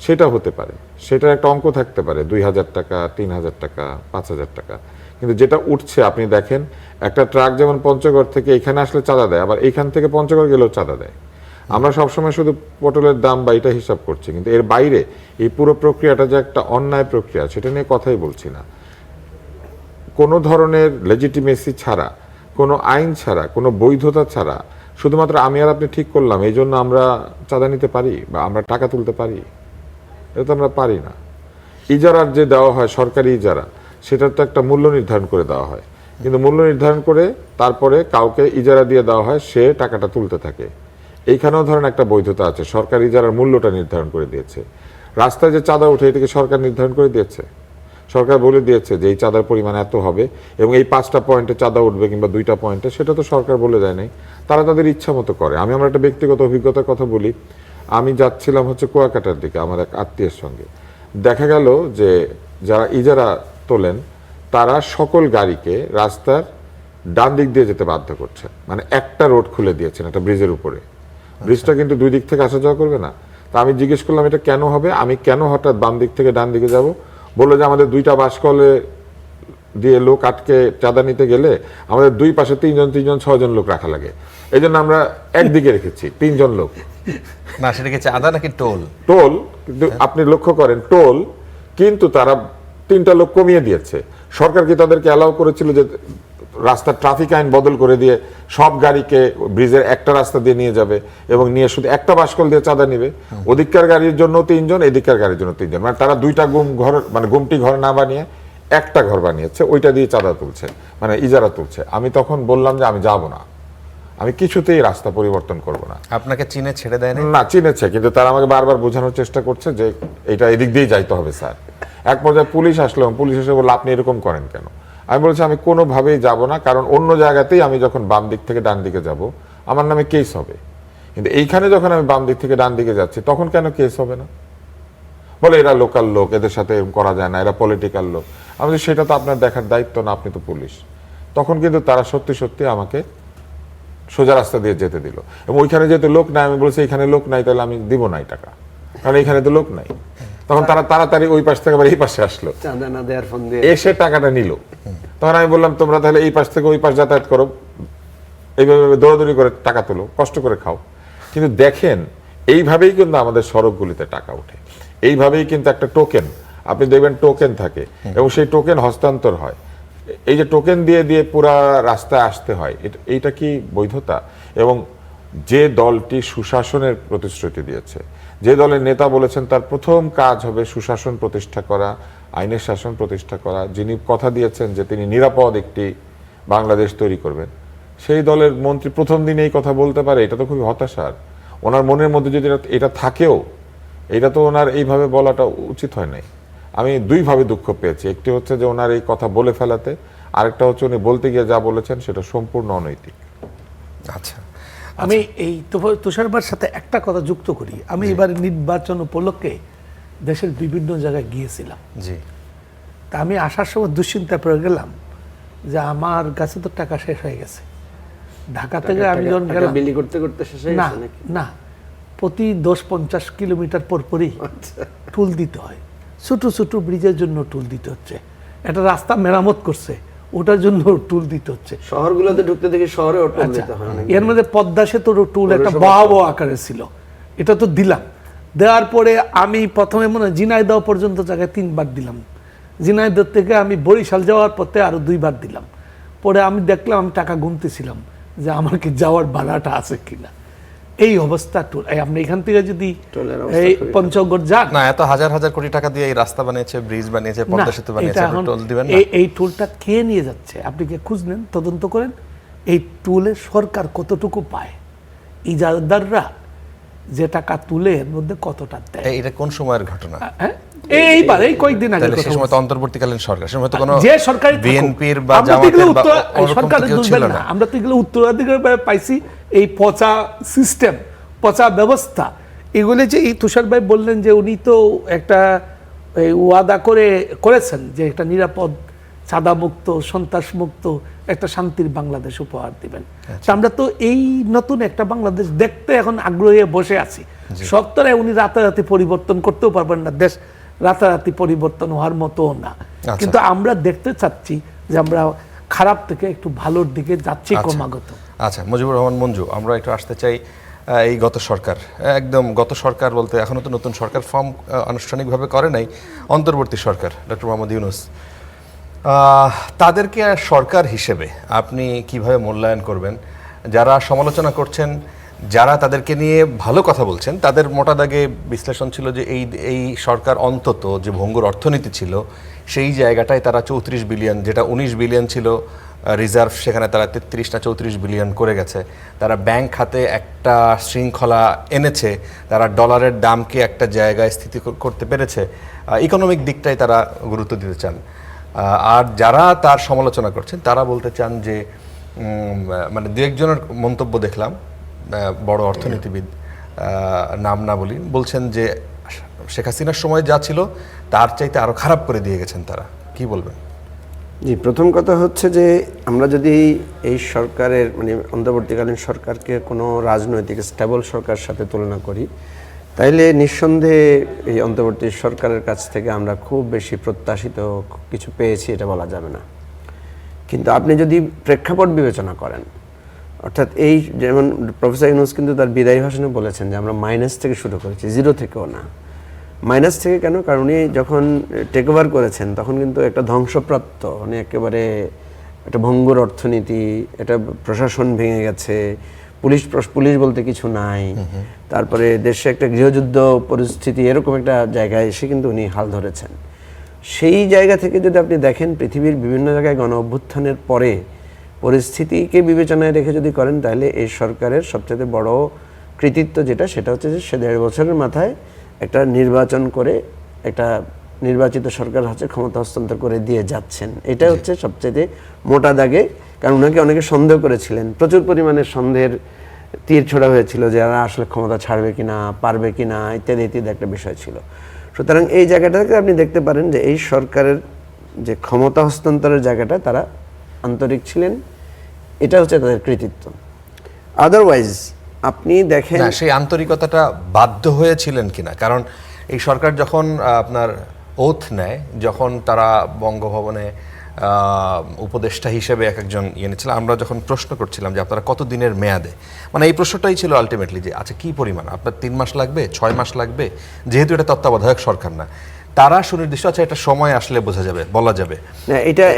Speaker 4: সেটা হতে পারে, সেটার একটা অঙ্ক থাকতে পারে, 2000 টাকা, 3000 টাকা, 5000 টাকা। কিন্তু যেটা উঠছে আপনি দেখেন, একটা ট্রাক যেমন পঞ্চগড় থেকে এখানে আসলে চাঁদা দেয়, আবার এইখান থেকে পঞ্চগড় গেলেও চাঁদা দেয়। আমরা সবসময় শুধু পটলের দাম বা এটা হিসাব করছি, কিন্তু এর বাইরে এই পুরো প্রক্রিয়াটা যে একটা অন্যায় প্রক্রিয়া, সেটা নিয়ে কথাই বলছি না। কোনো ধরনের লেজিটিমেসি ছাড়া, কোনো আইন ছাড়া, কোনো বৈধতা ছাড়া শুধুমাত্র আমি আর আপনি ঠিক করলাম এই জন্য আমরা চাঁদা নিতে পারি বা আমরা টাকা তুলতে পারি? এটা তো আমরা পারি না। ইজারার যে দেওয়া হয়, সরকারি ইজারা, সেটার তো একটা মূল্য নির্ধারণ করে দেওয়া হয়, কিন্তু মূল্য নির্ধারণ করে তারপরে কাউকে ইজারা দিয়ে দেওয়া হয়, সে টাকাটা তুলতে থাকে। এইখানেও ধরেন একটা বৈধতা আছে, সরকার ইজারার মূল্যটা নির্ধারণ করে দিয়েছে। রাস্তায় যে চাঁদা ওঠে, এটাকে সরকার নির্ধারণ করে দিয়েছে। সরকার বলে দিয়েছে যে এই চাঁদার পরিমাণ এত হবে এবং এই 5টা পয়েন্টে চাঁদা উঠবে কিংবা 2টা পয়েন্টে, সেটা তো সরকার বলে দেয় নাই, তারা তাদের ইচ্ছা মতো করে। আমি আমার একটা ব্যক্তিগত অভিজ্ঞতার কথা বলি। আমি যাচ্ছিলাম হচ্ছে কুয়াকাটার দিকে আমার এক আত্মীয়ের সঙ্গে। দেখা গেল যে যারা ইজারা তোলেন তারা সকল গাড়িকে রাস্তার ডান দিক দিয়ে যেতে বাধ্য করছে, মানে একটা রোড খুলে দিয়েছেন একটা ব্রিজের উপরে। ব্রিজটা কিন্তু দুই দিক থেকে আসা যাওয়া করবে না। তা আমি জিজ্ঞেস করলাম এটা কেন হবে, আমি কেন হঠাৎ বাম দিক থেকে ডান দিকে যাব? বললো যে আমাদের 2টা বাসকলে দিয়ে লোক আটকে চাঁদা নিতে গেলে আমাদের দুই পাশে 3জন 6জন লোক রাখা লাগে, এই জন্য আমরা একদিকে রেখেছি 3জন লোক।
Speaker 2: না, সেটা কি চাঁদা নাকি টোল?
Speaker 4: টোল, কিন্তু আপনি লক্ষ্য করেন টোল, কিন্তু তারা 3টা লোক কমিয়ে দিয়েছে। সরকার কি তাদেরকে অ্যালাউ করেছিল যে রাস্তার ট্রাফিক আইন বদল করে দিয়ে সব গাড়িকে ব্রিজের একটা রাস্তা দিয়ে নিয়ে যাবে এবং নিয়ে শুধু একটা বাসকল দিয়ে চাঁদা নিবে? ওদিককার গাড়ির জন্য 3জন, এদিককার গাড়ির জন্য 3জন, মানে তারা 2টা ঘর, মানে গুমটি ঘর না বানিয়ে একটা ঘর বানিয়েছে, ওইটা দিয়ে চাঁদা তুলছে, মানে ইজারা তুলছে। আমি তখন বললাম যে আমি যাব না, আমি কিছুতেই রাস্তা পরিবর্তন করব না।
Speaker 2: আপনাকে চিনে ছেড়ে দেয়
Speaker 4: না, চিনেছে, কিন্তু তারা আমাকে বারবার বোঝানোর চেষ্টা করছে যে এটা এদিক দিয়েই যাইতে হবে স্যার। এক পর্যায়ে পুলিশ আসলো, পুলিশ এসে বললো আপনি এরকম করেন কেন? আমি বলছি আমি কোনোভাবেই যাব না, কারণ অন্য জায়গাতেই আমি যখন বাম দিক থেকে ডান দিকে যাব আমার নামে কেস হবে, কিন্তু এইখানে যখন আমি বাম দিক থেকে ডান দিকে যাচ্ছি তখন কেন কেস হবে না? বলে এরা লোকাল লোক, এদের সাথে এরকম করা যায় না, এরা পলিটিক্যাল লোক। আমি বলছি সেটা তো আপনার দেখার দায়িত্ব না, আপনি তো পুলিশ। তখন কিন্তু তারা সত্যি সত্যি আমাকে সোজা রাস্তা দিয়ে যেতে দিল, এবং ওইখানে যেহেতু লোক নাই, আমি বলছি এখানে লোক নাই তাহলে আমি দিব না এই টাকা, কারণ এখানে তো লোক নাই। তখন তারা তাড়াতাড়ি ওই পাশ থেকে আবার এই পাশে আসলো,
Speaker 1: চাঁদা না দেওয়ার ফোন দিয়ে
Speaker 4: এসে টাকাটা নিল। তখন আমি বললাম তোমরা তাহলে এই পাশ থেকে ওই পাশ যাতায়াত করো, এইভাবে দৌড়াদৌড়ি করে টাকা তোলো, কষ্ট করে খাও। কিন্তু দেখেন এইভাবেই কিন্তু আমাদের সড়কগুলিতে টাকা ওঠে, এইভাবেই কিন্তু একটা টোকেন, আপনি দেখবেন টোকেন থাকে এবং সেই টোকেন হস্তান্তর হয়। এই যে টোকেন দিয়ে দিয়ে পুরা রাস্তায় আসতে হয়, এইটা কি বৈধতা? এবং যে দলটি সুশাসনের প্রতিশ্রুতি দিয়েছে, যে দলের নেতা বলেছেন তার প্রথম কাজ হবে সুশাসন প্রতিষ্ঠা করা, আইনের শাসন প্রতিষ্ঠা করা, যিনি কথা দিয়েছেন যে তিনি নিরাপদ একটি বাংলাদেশ তৈরি করবেন, সেই দলের মন্ত্রী প্রথম দিনে এই কথা বলতে পারে, এটা তো খুবই হতাশার। ওনার মনের মধ্যে যদি এটা থাকেও, এটা তো ওনার এইভাবে বলাটা উচিত হয় নাই। আমি দুইভাবে দুঃখ পেয়েছি, একটি হচ্ছে যে ওনার এই কথা বলে ফেলাতে, আরেকটা হচ্ছে উনি বলতে গিয়ে যা বলেছেন সেটা সম্পূর্ণ অনৈতিক।
Speaker 2: আচ্ছা,
Speaker 3: আমি এই তুষারবার সাথে একটা কথা যুক্ত করি। আমি এবার নির্বাচন উপলক্ষে দেশের বিভিন্ন জায়গায় গিয়েছিলাম।
Speaker 2: জি,
Speaker 3: তা আমি আসার সময় দুশ্চিন্তা পড়ে গেলাম যে আমার কাছে তো টাকা শেষ হয়ে গেছে। ঢাকা থেকে আমি যখন গেলাম
Speaker 1: বিলি করতে করতে শেষ হয়ে
Speaker 3: না
Speaker 1: গেছে নাকি?
Speaker 3: না, প্রতি 10-50 কিলোমিটার পর পরই টুল দিতে হয়। ছোট ছোট ব্রিজের জন্য টুল দিতে হচ্ছে, একটা রাস্তা মেরামত করছে ওটার জন্য টুল দিতে হচ্ছে।
Speaker 1: শহরগুলোতে ঢুকতে দেখি শহরে টোল
Speaker 3: আচ্ছা,
Speaker 1: দিতে হয় অনেক।
Speaker 3: এর মধ্যে পদ্মা সেতুর টুল একটা ভয়াবহ আকারে ছিল, এটা তো দিলাম। দেওয়ার পরে আমি প্রথমে মনে হয় ঝিনাইদহ পর্যন্ত জায়গায় 3বার দিলাম, ঝিনাইদহ থেকে আমি বরিশাল যাওয়ার পথে আরো 2বার দিলাম। পরে আমি দেখলাম, আমি টাকা গুনতেছিলাম যে আমার কি যাওয়ার ভাড়াটা আছে কিনা। এই অবস্থা টুল, আপনি এখান থেকে যদি
Speaker 1: টোলের অবস্থা
Speaker 3: এই
Speaker 1: খুবই
Speaker 3: পঞ্চগড় যান,
Speaker 2: না এত হাজার হাজার কোটি টাকা দিয়ে এই রাস্তা বানিয়েছে, ব্রিজ বানিয়েছে,
Speaker 3: না,
Speaker 2: পদ্মা সেতু বানিয়েছে,
Speaker 3: এটা
Speaker 2: আপনি
Speaker 3: এখন
Speaker 2: টোল দিবেন না?
Speaker 3: এই টুলটা কে নিয়ে যাচ্ছে আপনি কি খোঁজ নেন, তদন্ত করেন এই টুলে সরকার কতটুকু পায়, ইজারাদাররা যে টাকা তুলে এর মধ্যে কতটা দেয়।
Speaker 2: এটা কোন সময়ের ঘটনা?
Speaker 3: হ্যাঁ, এইবার এই কয়েকদিন আগে
Speaker 2: তাহলে সেই সময় তো অন্তর্বর্তীকালীন সরকার, সেই সময় তো কোনো
Speaker 3: যে সরকারি
Speaker 2: বিএনপির বা জামাতের বা ওরকম
Speaker 3: সরকারের
Speaker 2: কেউ ছিল না।
Speaker 3: আমরা তো এগুলো উত্তরাধিকার পাইছি, এই পচা সিস্টেম, পচা ব্যবস্থা। এগুলো যে এই তুষার ভাই বললেন যে উনি তো একটা ওয়াদা করেছেন যে একটা নিরাপদ, চাঁদামুক্ত, সন্ত্রাসমুক্ত একটা শান্তির বাংলাদেশ উপহার দিবেন। তা আমরা তো এই নতুন একটা বাংলাদেশ দেখতে এখন আগ্রহী বসে আছি। সব তরে উনি রাতারাতি পরিবর্তন করতেও পারবেন না, দেশ রাতারাতি পরিবর্তন হওয়ার মতো না। কিন্তু আমরা দেখতে চাচ্ছি যে আমরা খারাপ থেকে একটু ভালোর দিকে যাচ্ছি ক্রমাগত।
Speaker 2: আচ্ছা, মুজিবুর রহমান মঞ্জু, আমরা একটু আসতে চাই এই গত সরকার, একদম গত সরকার বলতে এখনো তো নতুন সরকার ফর্ম আনুষ্ঠানিকভাবে করে নাই, অন্তর্বর্তী সরকার ডক্টর মোহাম্মদ ইউনূস, তাদেরকে সরকার হিসেবে আপনি কিভাবে মূল্যায়ন করবেন? যারা সমালোচনা করছেন, যারা তাদেরকে নিয়ে ভালো কথা বলছেন, তাদের মোটা দাগে বিশ্লেষণ ছিল যে এই সরকার অন্তত যে ভঙ্গুর অর্থনীতি ছিল সেই জায়গাটায় তারা 34 বিলিয়ন, যেটা 19 বিলিয়ন ছিল রিজার্ভ, সেখানে তারা 33 না 34 বিলিয়ন করে গেছে। তারা ব্যাংক খাতে একটা শৃঙ্খলা এনেছে, তারা ডলারের দামকে একটা জায়গায় স্থিতি করতে পেরেছে, ইকোনমিক দিকটাই তারা গুরুত্ব দিতে চান। আর যারা তার সমালোচনা করছেন তারা বলতে চান যে মানে দু একজনের মন্তব্য দেখলাম, বড় অর্থনীতিবিদ, নাম না বলি, বলছেন যে শেখ হাসিনার সময় যা ছিল তার চাইতে আরো খারাপ করে দিয়ে গেছেন তারা, কি বলবেন?
Speaker 1: জি, প্রথম কথা হচ্ছে যে আমরা যদি এই সরকারের মানে অন্তর্বর্তীকালীন সরকারকে কোনো রাজনৈতিক স্টেবল সরকারের সাথে তুলনা করি, তাইলে নিঃসন্দেহে এই অন্তর্বর্তী সরকারের কাছ থেকে আমরা খুব বেশি প্রত্যাশিত কিছু পেয়েছি এটা বলা যাবে না। কিন্তু আপনি যদি প্রেক্ষাপট বিবেচনা করেন, অর্থাৎ এই যেমন প্রফেসর ইউনূস কিন্তু তার বিদায়ী ভাষণে বলেছেন যে আমরা মাইনাস থেকে শুরু করেছি, জিরো থেকেও না। মাইনাস থেকে কেন? কারণ উনি যখন টেক ওভার করেছেন তখন কিন্তু একটা ধ্বংসপ্রাপ্ত, উনি একেবারে একটা ভঙ্গুর অর্থনীতি, এটা প্রশাসন ভেঙে গেছে, পুলিশ বলতে কিছু নাই, তারপরে দেশে একটা গৃহযুদ্ধ পরিস্থিতি, এরকম একটা জায়গায় এসে কিন্তু উনি হাল ধরেছেন। সেই জায়গা থেকে যদি আপনি দেখেন পৃথিবীর বিভিন্ন জায়গায় গণ অভ্যুত্থানের পরে পরিস্থিতিকে বিবেচনায় রেখে যদি করেন, তাহলে এই সরকারের সবচেয়ে বড় কৃতিত্ব যেটা, সেটা হচ্ছে যে সে 1.5 বছরের মাথায় একটা নির্বাচন করে একটা নির্বাচিত সরকার হচ্ছে ক্ষমতা হস্তান্তর করে দিয়ে যাচ্ছেন। এটা হচ্ছে সবচেয়ে মোটা দাগে, কারণ ওনাকে অনেকে সন্দেহ করেছিলেন, প্রচুর পরিমাণে সন্দেহের তীর ছোড়া হয়েছিল যে এরা আসলে ক্ষমতা ছাড়বে কিনা, পারবে কিনা, ইত্যাদি ইত্যাদি একটা বিষয় ছিল। সুতরাং এই জায়গাটাকে আপনি দেখতে পারেন যে এই সরকারের যে ক্ষমতা হস্তান্তরের জায়গাটা তারা আন্তরিক ছিলেন, এটা হচ্ছে তাদের কৃতিত্ব। আদারওয়াইজ আপনি দেখেন
Speaker 2: সেই আন্তরিকতাটা বাধ্য হয়েছিলেন কিনা, কারণ এই সরকার যখন আপনার ওথ নেয়, যখন তারা বঙ্গভবনে উপদেষ্টা হিসেবে একজন নিয়েছিল, আমরা যখন প্রশ্ন করছিলাম যে আপনারা কত দিনের মেয়াদে, মানে এই প্রশ্নটাই ছিল আলটিমেটলি যে আচ্ছা কি পরিমাণ, আপনার 3 মাস লাগবে, 6 মাস লাগবে, যেহেতু এটা তত্ত্বাবধায়ক সরকার না, তারা সুনির্দিষ্ট আচ্ছা এটা সময় আসলে বোঝা যাবে, বলা যাবে।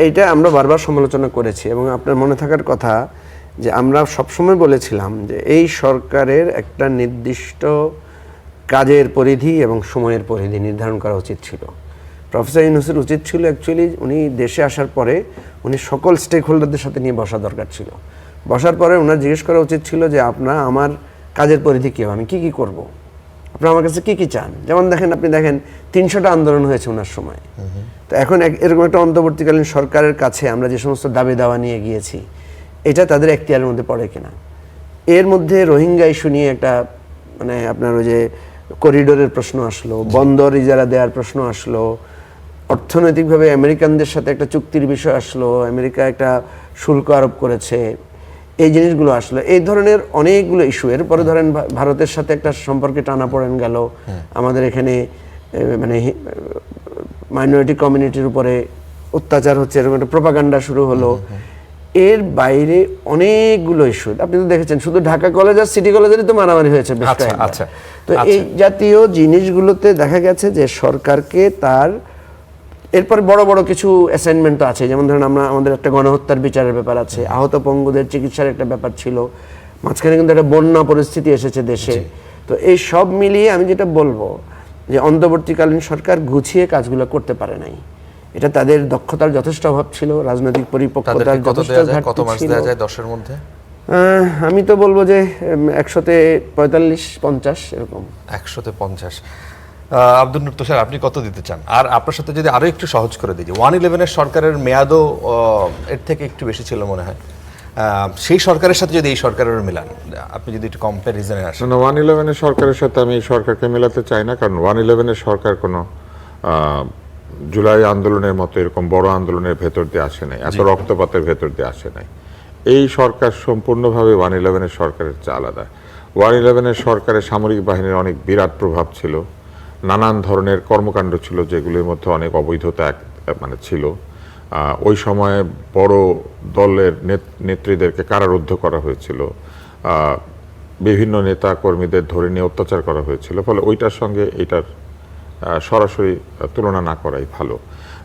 Speaker 1: এটা আমরা বারবার সমালোচনা করেছি এবং আপনার মনে থাকার কথা যে আমরা সবসময় বলেছিলাম যে এই সরকারের একটা নির্দিষ্ট কাজের পরিধি এবং সময়ের পরিধি নির্ধারণ করা উচিত ছিল। প্রফেসর ইউনূসের উচিত ছিল অ্যাকচুয়ালি উনি দেশে আসার পরে উনি সকল স্টেক হোল্ডারদের সাথে নিয়ে বসা দরকার ছিল। বসার পরে ওনার জিজ্ঞেস করা উচিত ছিল যে আপনার আমার কাজের পরিধি কী হবে, আমি কী কী করবো, আপনারা আমার কাছে কী কী চান। যেমন আপনি দেখেন 300টা আন্দোলন হয়েছে ওনার সময়। তো এখন এরকম একটা অন্তর্বর্তীকালীন সরকারের কাছে আমরা যে সমস্ত দাবি দাওয়া নিয়ে গিয়েছি, এটা তাদের এখতিয়ারের মধ্যে পড়ে কিনা। এর মধ্যে রোহিঙ্গা ইস্যু নিয়ে একটা মানে আপনার ওই যে করিডোরের প্রশ্ন আসলো, বন্দর ইজারা দেওয়ার প্রশ্ন আসলো, অর্থনৈতিকভাবে আমেরিকানদের সাথে একটা চুক্তির বিষয় আসলো, আমেরিকা একটা শুল্ক আরোপ করেছে, এই জিনিসগুলো আসলো, এই ধরনের অনেকগুলো ইস্যু। এরপরে ধরেন ভারতের সাথে একটা সম্পর্কে টানাপোড়েন গেল, আমাদের এখানে মানে মাইনরিটি কমিউনিটির উপরে অত্যাচার হচ্ছে, এরকম একটা প্রোপাগান্ডা শুরু হলো। এর বাইরে অনেকগুলো ইস্যু আপনি তো দেখেছেন, শুধু ঢাকা কলেজ আর সিটি কলেজেরই তো মারামারি হয়েছে। তো এই জাতীয় জিনিসগুলোতে দেখা গেছে যে সরকারকে তার এরপরে বড় বড় কিছু অ্যাসাইনমেন্ট তো আছে, যেমন ধরেন আমাদের একটা গণহত্যার বিচারের ব্যাপার আছে, আহত পঙ্গুদের চিকিৎসার একটা ব্যাপার ছিল, মাঝখানে কিন্তু একটা বন্যা পরিস্থিতি এসেছে দেশে। তো এই সব মিলিয়ে আমি যেটা বলবো যে অন্তর্বর্তীকালীন সরকার গুছিয়ে কাজগুলো করতে পারে নাই। এটা তাদের দক্ষতার যথেষ্ট অভাব ছিল, রাজনৈতিক পরিপক্কতার যথেষ্ট ঘাটতি ছিল।
Speaker 2: 10-এর মধ্যে
Speaker 1: আমি তো বলবো যে 100-তে 45-50 এরকম।
Speaker 2: 100-তে 50। আব্দুল নূর তুষার, আপনি কত দিতে চান? আর আপনার সাথে যদি আরো একটু সহজ করে দিই, 111-এর সরকারের মেয়াদও এর থেকে একটু বেশি ছিল মনে হয়, সেই সরকারের সাথে যদি এই সরকারের মিলান, আপনি যদি একটু কম্প্যারিজনে আসেন।
Speaker 4: 111-এর সরকারের সাথে আমি এই সরকারকে মেলাতে চাই না, কারণ 111-এর সরকার কোনো জুলাই আন্দোলনের মতো এরকম বড় আন্দোলনের ভেতর দিয়ে আসে নাই, এত রক্তপাতের ভেতর দিয়ে আসে নাই। এই সরকার সম্পূর্ণভাবে 111-এর সরকারের চেয়ে আলাদা। 111-এর সরকারের সামরিক বাহিনীর অনেক বিরাট প্রভাব ছিল, নানান ধরনের কর্মকাণ্ড ছিল যেগুলির মধ্যে অনেক অবৈধতা মানে ছিল। ওই সময়ে বড় দলের নেত্রীদেরকে কারারুদ্ধ করা হয়েছিল, বিভিন্ন নেতা কর্মীদের ধরে নিয়ে অত্যাচার করা হয়েছিল। ফলে ওইটার সঙ্গে এইটার সরাসরি তুলনা না করাই ভালো।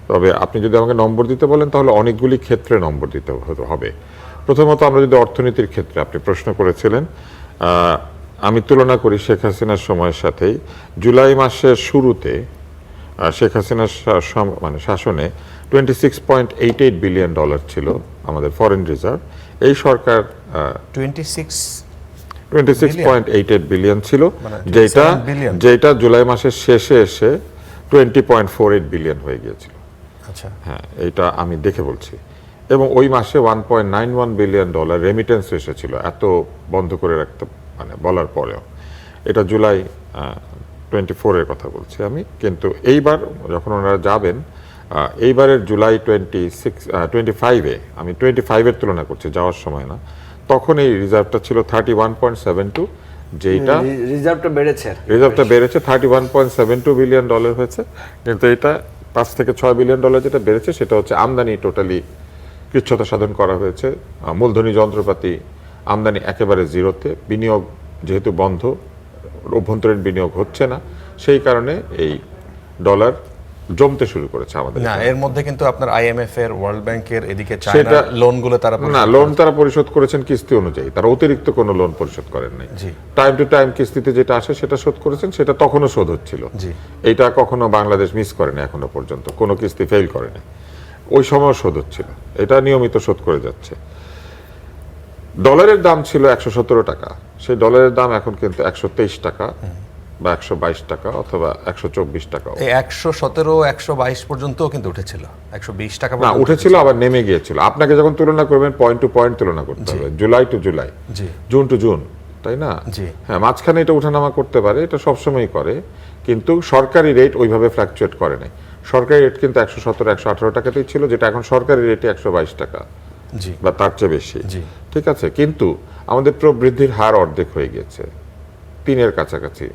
Speaker 4: তবে আপনি যদি আমাকে নম্বর দিতে বলেন তাহলে অনেকগুলি ক্ষেত্রে নম্বর দিতে হবে। প্রথমত আমরা যদি অর্থনীতির ক্ষেত্রে আপনি প্রশ্ন করেছিলেন, আমি তুলনা করি শেখ হাসিনার সময়ের সাথেই। জুলাই মাসের শুরুতে শেখ হাসিনার মানে শাসনে $26.88 বিলিয়ন ছিল আমাদের ফরেন রিজার্ভ। এই সরকার 26.88 বিলিয়ন ছিল, যেটা জুলাই মাসের শেষে এসে 20.48 বিলিয়ন হয়ে গিয়েছিল।
Speaker 2: আচ্ছা,
Speaker 4: হ্যাঁ, এইটা আমি দেখে বলছি। এবং ওই মাসে $1.91 বিলিয়ন রেমিটেন্স এসেছিল, এত বন্ধ করে রাখতে মানে বলার পরেও। এটা জুলাই 24-এর কথা বলছি আমি, কিন্তু এইবার যখন ওনারা যাবেন, এইবারের জুলাই 25-এ, আমি 25-এর তুলনা করছি, যাওয়ার সময় না, তখন এই রিজার্ভটা ছিল 31.72, যেটা
Speaker 1: রিজার্ভটা বেড়েছে,
Speaker 4: 31.72 বিলিয়ন ডলার হয়েছে, কিন্তু এটা 5 থেকে 6 বিলিয়ন ডলার যেটা বেড়েছে সেটা হচ্ছে আমদানি টোটালি কৃচ্ছ্রতা সাধন করা হয়েছে, মূলধনী যন্ত্রপাতি আমদানি একেবারে জিরোতে, বিনিয়োগ যেহেতু বন্ধ, অভ্যন্তরীণ বিনিয়োগ হচ্ছে না, সেই কারণে এই ডলার জমতে শুরু করেছে আমাদের।
Speaker 2: না, এর মধ্যে কিন্তু আপনার আইএমএফ এর, ওয়ার্ল্ড ব্যাংকের, এদিকে
Speaker 4: সেটা
Speaker 2: চায়না লোনগুলো তারা
Speaker 4: না, লোন তারা পরিশোধ করেছেন কিস্তি অনুযায়ী, তারা অতিরিক্ত কোনো লোন পরিশোধ করেন নাই।
Speaker 2: জি।
Speaker 4: টাইম টু টাইম কিস্তিতে যেটা আসে সেটা শোধ করেছেন, সেটা তখনও শোধ হচ্ছিল।
Speaker 2: জি।
Speaker 4: এইটা কখনো বাংলাদেশ মিস করেনি এখনো পর্যন্ত, কোনো কিস্তি ফেল করেনি, ওই সময় শোধ হচ্ছিল, এটা নিয়মিত শোধ করে যাচ্ছে। ডলারের দাম ছিল 117 টাকা, সেই ডলারের দাম এখন কিন্তু 123 টাকা বা 122 টাকা অথবা 124 টাকা।
Speaker 2: এই 117, 122 পর্যন্ত কিন্তু উঠেছিল, 120 টাকা
Speaker 4: না,
Speaker 2: পর্যন্ত
Speaker 4: উঠেছিল আবার নেমে গিয়েছিল। আপনাকে যখন তুলনা করবেন পয়েন্ট টু পয়েন্ট তুলনা করতে হবে, জুলাই টু জুলাই,
Speaker 2: জি,
Speaker 4: জুন টু জুন, তাই না?
Speaker 2: জি।
Speaker 4: হ্যাঁ, মাঝখানে এটা উঠানামা করতে পারে, এটা সবসময়ই করে, কিন্তু সরকারি রেট ওইভাবে ফ্ল্যাকচুয়েট করে নাই। সরকারি রেট কিন্তু 117, 118 টাকাতেই ছিল, যেটা এখন সরকারি রেটে 122 টাকা
Speaker 2: জি,
Speaker 4: বা তার চেয়ে বেশি।
Speaker 2: জি।
Speaker 4: ঠিক আছে, কিন্তু আমাদের প্রবৃদ্ধির হার অর্ধেক হয়ে গেছে, 3-এর কাছাকাছি,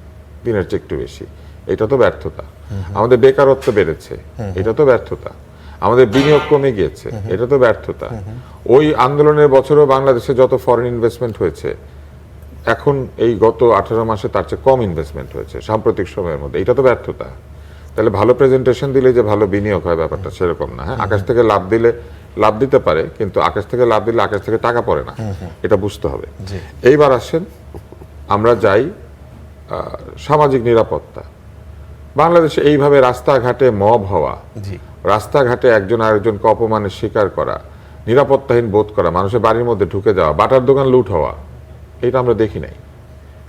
Speaker 4: 3-এর চেয়ে একটু বেশি, এটা তো ব্যর্থতা। আমাদের বেকারত্ব বেড়েছে, এটা তো ব্যর্থতা। আমাদের বিনিয়োগ কমে গিয়েছে, এটা তো ব্যর্থতা। ওই আন্দোলনের বছরও বাংলাদেশে যত ফরেন ইনভেস্টমেন্ট হয়েছে, এখন এই গত 18 মাসে তার চেয়ে কম ইনভেস্টমেন্ট হয়েছে সাম্প্রতিক সময়ের মধ্যে, এটা তো ব্যর্থতা। তাহলে ভালো প্রেজেন্টেশন দিলে যে ভালো বিনিয়োগ হয়, ব্যাপারটা সেরকম না। হ্যাঁ, আকাশ থেকে লাভ দিলে লাভ দিতে পারে, কিন্তু আকাশ থেকে লাভ দিলে আকাশ থেকে টাকা পড়ে না, এটা বুঝতে হবে। এইবার আসেন আমরা যাই সামাজিক নিরাপত্তা। বাংলাদেশে এইভাবে রাস্তাঘাটে মব হওয়া,
Speaker 2: জি,
Speaker 4: রাস্তাঘাটে একজন আরেকজনকে অপমানের শিকার করা, নিরাপত্তাহীন বোধ করা, মানুষের বাড়ির মধ্যে ঢুকে যাওয়া, বাটার দোকান লুট হওয়া, এটা আমরা দেখি নাই।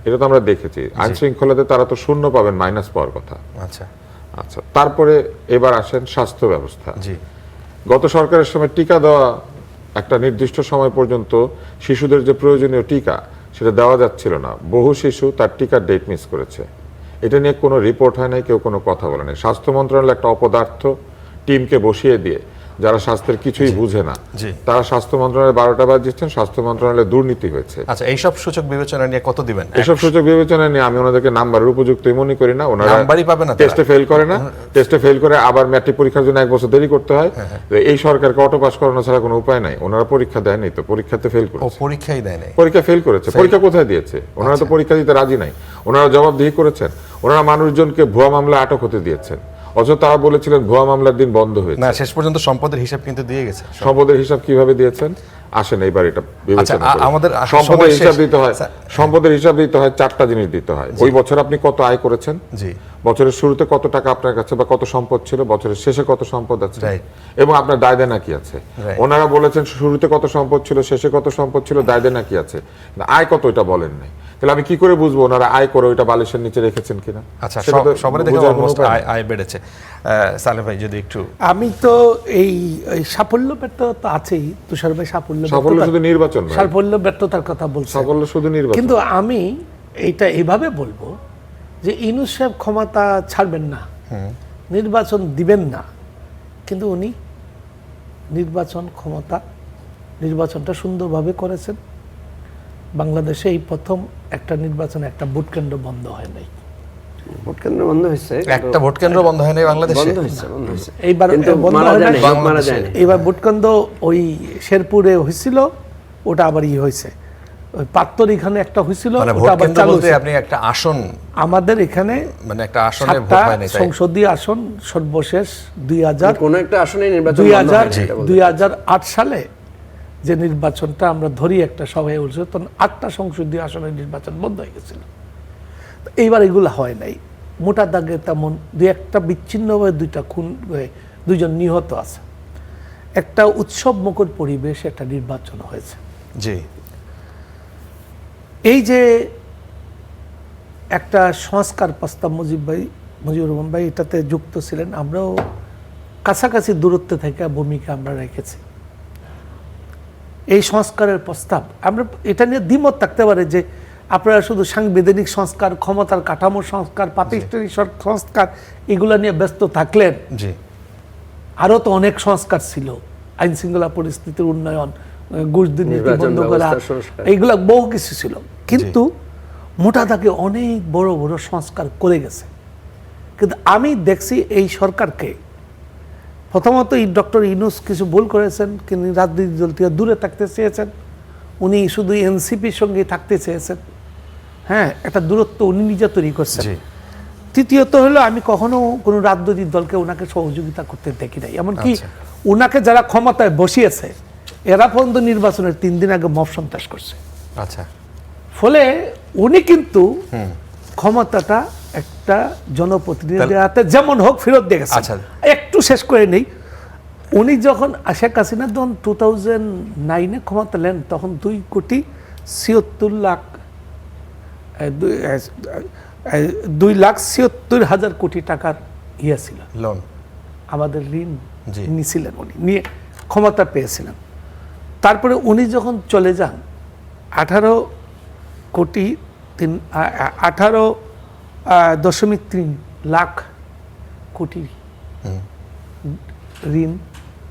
Speaker 4: এটা তো আমরা দেখেছি। আইন শৃঙ্খলাতে তারা তো শূন্য পাবেন, মাইনাস পাওয়ার কথা।
Speaker 2: আচ্ছা,
Speaker 4: আচ্ছা, তারপরে এবার আসেন স্বাস্থ্য ব্যবস্থা।
Speaker 2: জি,
Speaker 4: গত সরকারের সময় টিকা দেওয়া, একটা নির্দিষ্ট সময় পর্যন্ত শিশুদের যে প্রয়োজনীয় টিকা সেটা দেওয়া যাচ্ছিল না, বহু শিশু তার টিকার ডেট মিস করেছে। এটা নিয়ে কোনো রিপোর্ট হয় নাই, কেউ কোনো কথা বলে নাই। স্বাস্থ্য মন্ত্রণালয় একটা অপদার্থ টিমকে বসিয়ে দিয়ে, যারা স্বাস্থ্যের কিছুই বুঝে না,
Speaker 2: জি।
Speaker 4: তারা স্বাস্থ্য মন্ত্রণালয়ে 12টা বাজিয়েছেন, স্বাস্থ্য মন্ত্রণালয়ে দুর্নীতি হয়েছে।
Speaker 2: আচ্ছা, এইসব সূচক বিবেচনা নিয়ে কত দিবেন?
Speaker 4: এসব সূচক বিবেচনা নিয়ে আমি ওনাদেরকে নাম্বারের উপযুক্তই মনে করি না। ওনারা
Speaker 2: নাম্বারই পাবে না,
Speaker 4: টেস্টে ফেল করে না, টেস্টে ফেল করে আবার ম্যাট্রিক পরীক্ষার জন্য 1 বছর দেরি করতে হয়। এই সরকারকে অটো পাস করানো ছাড়া কোনো উপায় নাই। ওনারা পরীক্ষা দেয়নি, তো পরীক্ষাতে ফেল
Speaker 2: ও
Speaker 4: করেছে,
Speaker 2: পরীক্ষাই দেয় নাই,
Speaker 4: পরীক্ষা ফেল করেছে। পরীক্ষা কোথায় দিয়েছে? ওনারা তো পরীক্ষা দিতে রাজি নাই, ওনারা জবাবদিহি করেছেন। ওনারা মানুষজনকে ভুয়া মামলা আটক হতে দিয়েছেন, অথচ তারা বলেছিলেন ভুয়া মামলার দিন বন্ধ হয়েছে।
Speaker 2: না, শেষ পর্যন্ত সম্পদের হিসাব কিন্তু দিয়ে গেছে।
Speaker 4: সম্পদের হিসাব কিভাবে দিয়েছেন আসেন এইবার এটা বিবেচনা করি।
Speaker 2: আমাদের
Speaker 4: সম্পদের
Speaker 2: সময়
Speaker 4: হিসাব
Speaker 2: শেষ।
Speaker 4: দিতে হয়, সম্পদের হিসাব দিতে হয় 4টা জিনিস দিতে হয়। ওই বছর আপনি কত আয় করেছেন,
Speaker 2: জি,
Speaker 4: বছরের শুরুতে কত টাকা আপনার কাছে বা কত সম্পদ ছিল, বছরের শেষে কত সম্পদ আছে,
Speaker 2: Right.
Speaker 4: এবং আপনার দায় দেনা কি আছে।
Speaker 2: Right.
Speaker 4: ওনারা বলেছেন শুরুতে কত সম্পদ ছিল, শেষে কত সম্পদ ছিল, দায় দেনা কি আছে, না আয় কত এটা বলেন নাই। তাহলে আমি কি করে বুঝবো ওনারা আয় করে ওইটা বালিশের নিচে রেখেছেন কিনা?
Speaker 2: আচ্ছা,
Speaker 4: সেটা তো
Speaker 2: সবারই দেখে
Speaker 4: বোঝার কোনো
Speaker 2: অলমোস্ট
Speaker 4: উপায় নেই।
Speaker 2: আয় বেড়েছে। সালেহ ভাই যদি একটু,
Speaker 3: আমি তো এই সাফল্য ব্যর্থতা তো আছেই, তুষার ভাই সাফল্য
Speaker 4: সাফল্য শুধু নির্বাচন নয়,
Speaker 3: সাফল্য ব্যর্থতার কথা বলছে,
Speaker 4: সাফল্য শুধু নির্বাচন।
Speaker 3: কিন্তু আমি এইটা এইভাবে বলবো যে ইউনূস সাহেব ক্ষমতা ছাড়বেন না, নির্বাচন দিবেন না, কিন্তু উনি নির্বাচনটা সুন্দরভাবে করেছেন। বাংলাদেশে এই প্রথম একটা নির্বাচনে একটা ভোট কেন্দ্র বন্ধ হয় নাই।
Speaker 1: ভোট কেন্দ্র বন্ধ হয়েছে,
Speaker 2: একটা ভোট কেন্দ্র বন্ধ হয় নাই বাংলাদেশে।
Speaker 1: বন্ধ হয়েছে।
Speaker 3: এইবার
Speaker 1: কিন্তু
Speaker 3: বন্ধ
Speaker 1: মারা
Speaker 3: হয়
Speaker 1: যায়নি,
Speaker 3: নাই।
Speaker 1: লোক মারা যায়নি।
Speaker 3: এইবার ভোট কেন্দ্র ওই শেরপুরে হয়েছিল, ওটা আবার হয়েছে। ওই পাত্তর এখানে একটা হয়েছিল,
Speaker 2: মানে
Speaker 3: ওটা
Speaker 2: ভোট
Speaker 3: আবার
Speaker 2: কেন্দ্র
Speaker 3: চালু
Speaker 2: বলতে
Speaker 3: হয়েছে।
Speaker 2: আপনি একটা আসন,
Speaker 3: আমাদের এখানে
Speaker 2: মানে একটা আসনে ভোট
Speaker 3: 7টা
Speaker 2: হয় নাই, তাই?
Speaker 3: সংসদীয় আসন সর্বশেষ 2000
Speaker 1: কোনো একটা আসনে নির্বাচন বন্ধ হয়নি, এটা বলতে
Speaker 3: 2008 সালে যে নির্বাচনটা আমরা ধরি একটা সভায় উঠছে, তখন 8টা সংসদীয় আসনের নির্বাচন বন্ধ হয়ে গেছিল। তো এইবার এগুলো হয় নাই। মোটা দাগে তেমন দুই একটা বিচ্ছিন্নভাবে 2টা খুন হয়ে 2জন নিহত আছে। একটা উৎসব মুখর পরিবেশ একটা নির্বাচন হয়েছে।
Speaker 2: জি,
Speaker 3: এই যে একটা সংস্কার প্রস্তাব মুজিবুর রহমান ভাই এটাতে যুক্ত ছিলেন, আমরাও কাছাকাছি দূরত্বে থেকে ভূমিকা আমরা রেখেছি। এই সংস্কারের প্রস্তাব আমরা এটা নিয়ে দ্বিমত থাকতে পারে যে আপনারা শুধু সাংবিধানিক সংস্কার, ক্ষমতার কাঠামো সংস্কার, প্রাতিষ্ঠানিক সংস্কার এগুলা নিয়ে ব্যস্ত থাকলেন।
Speaker 2: জি,
Speaker 3: আরও তো অনেক সংস্কার ছিল, আইন শৃঙ্খলা পরিস্থিতির উন্নয়ন, ঘুষ দুর্নীতি
Speaker 1: নির্বাচন
Speaker 3: বন্ধ করা,
Speaker 1: ব্যবস্থার সংস্কার।
Speaker 3: এইগুলা বহু কিছু ছিল, কিন্তু মোটা দাগে অনেক বড় বড় সংস্কার করে গেছে। কিন্তু আমি দেখছি এই সরকারকে, প্রথমত এই ডক্টর ইউনূস কিছু ভুল করেছেন, কিন্তু রাজনৈতিক দল থেকে দূরে থাকতে চেয়েছেন, উনি শুধু এনসিপির সঙ্গে থাকতে চেয়েছেন। হ্যাঁ, একটা দূরত্ব উনি নিজে তৈরি করছেন।
Speaker 2: জি,
Speaker 3: তৃতীয়ত হলো আমি কখনো কোনো রাজনৈতিক দলকে ওনাকে সহযোগিতা করতে দেখি নাই, এমনকি
Speaker 2: আচ্ছা।
Speaker 3: ওনাকে যারা ক্ষমতায় বসিয়েছে এরা পর্যন্ত নির্বাচনের 3 দিন আগে মব সন্ত্রাস করছে।
Speaker 2: আচ্ছা,
Speaker 3: ফলে উনি কিন্তু ক্ষমতাটা একটা জনপ্রতিনিধিদের হাতে যেমন হোক ফেরত দিয়ে গেছে।
Speaker 2: আচ্ছা।
Speaker 3: একটু শেষ করে নেই, উনি যখন শেখ হাসিনা যখন 2009-এ ক্ষমতা নেন তখন 2,76,000 কোটি টাকার ইয়ে ছিল,
Speaker 2: লোন,
Speaker 3: আমাদের ঋণ
Speaker 2: জি।
Speaker 3: নিয়েছিলেন, উনি নিয়ে ক্ষমতা পেয়েছিলেন। তারপরে উনি যখন চলে যান 18.3 লাখ কোটি ঋণ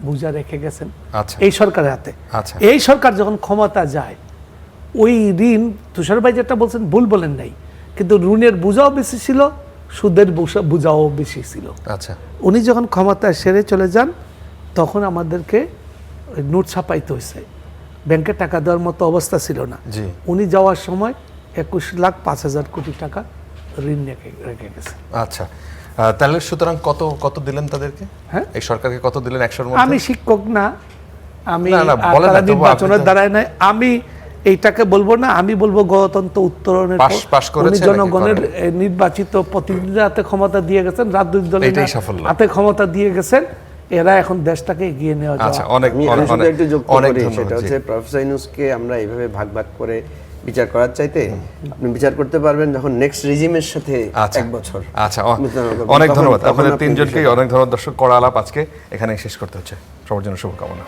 Speaker 3: বোঝা রেখে গেছেন
Speaker 2: আচ্ছা।
Speaker 3: এই সরকারের হাতে।
Speaker 2: আচ্ছা।
Speaker 3: এই সরকার যখন ক্ষমতা যায় ওই ঋণ, তুষার ভাই যেটা বলছেন ভুল বলেন নাই, কিন্তু ঋণের বোঝাও বেশি ছিল, সুদের বোঝাও বেশি ছিল।
Speaker 2: আচ্ছা,
Speaker 3: উনি যখন ক্ষমতায় সেরে চলে যান তখন আমাদেরকে ওই নোট ছাপাইতে হয়েছে, ব্যাংকে টাকা দেওয়ার মতো অবস্থা ছিল না।
Speaker 2: জি।
Speaker 3: উনি যাওয়ার সময় 21,05,000 কোটি টাকা ঋণ রেখে গেছে।
Speaker 2: আচ্ছা, তাহলে সুতরাং কত দিলেন তাদেরকে?
Speaker 3: হ্যাঁ?
Speaker 2: এই সরকারকে কত দিলেন 100-র মধ্যে?
Speaker 3: আমি শিক্ষক না, আমি
Speaker 2: না, না, বলেন না,
Speaker 3: তারা
Speaker 2: তবু
Speaker 3: নির্বাচনের
Speaker 2: আপনি তো-
Speaker 3: দ্বারায় নাই, আমি এইটাকে বলবো না, আমি বলবো গণতন্ত্র উত্তরণের
Speaker 2: পাশ
Speaker 3: পর
Speaker 2: করেছে
Speaker 3: উনি
Speaker 2: নাকি
Speaker 3: জনগণের
Speaker 2: করেন?
Speaker 3: নির্বাচিত প্রতিনিধিদের হাতে ক্ষমতা দিয়ে গেছেন, রাজনৈতিক দলের
Speaker 2: এটাই সাফল্য।
Speaker 3: হাতে ক্ষমতা দিয়ে গেছেন, এরা এখন দেশটাকে এগিয়ে নেওয়া
Speaker 2: আচ্ছা,
Speaker 3: যাওয়া।
Speaker 2: অনেক
Speaker 1: আমি
Speaker 2: অনেক
Speaker 1: শুধু একটু যোগ
Speaker 2: অনেক
Speaker 1: করি,
Speaker 2: ধন্যবাদ।
Speaker 1: সেটা
Speaker 2: জি।
Speaker 1: হচ্ছে প্রফেসর ইউনূসকে আমরা এইভাবে ভাগ ভাগ করে বিচার করার চাইতে আপনি বিচার করতে পারবেন যখন নেক্সট রেজিমের সাথে
Speaker 2: আচ্ছা,
Speaker 1: 1 বছর।
Speaker 2: আচ্ছা,
Speaker 1: তখন
Speaker 2: অনেক ধন্যবাদ
Speaker 1: আপনি
Speaker 2: আপনাদের
Speaker 1: বিষয়-
Speaker 2: তিনজনকেই, অনেক ধন্যবাদ। দর্শক, কড়া আলাপ আজকে এখানেই শেষ করতে হচ্ছে। সবার জন্য শুভকামনা।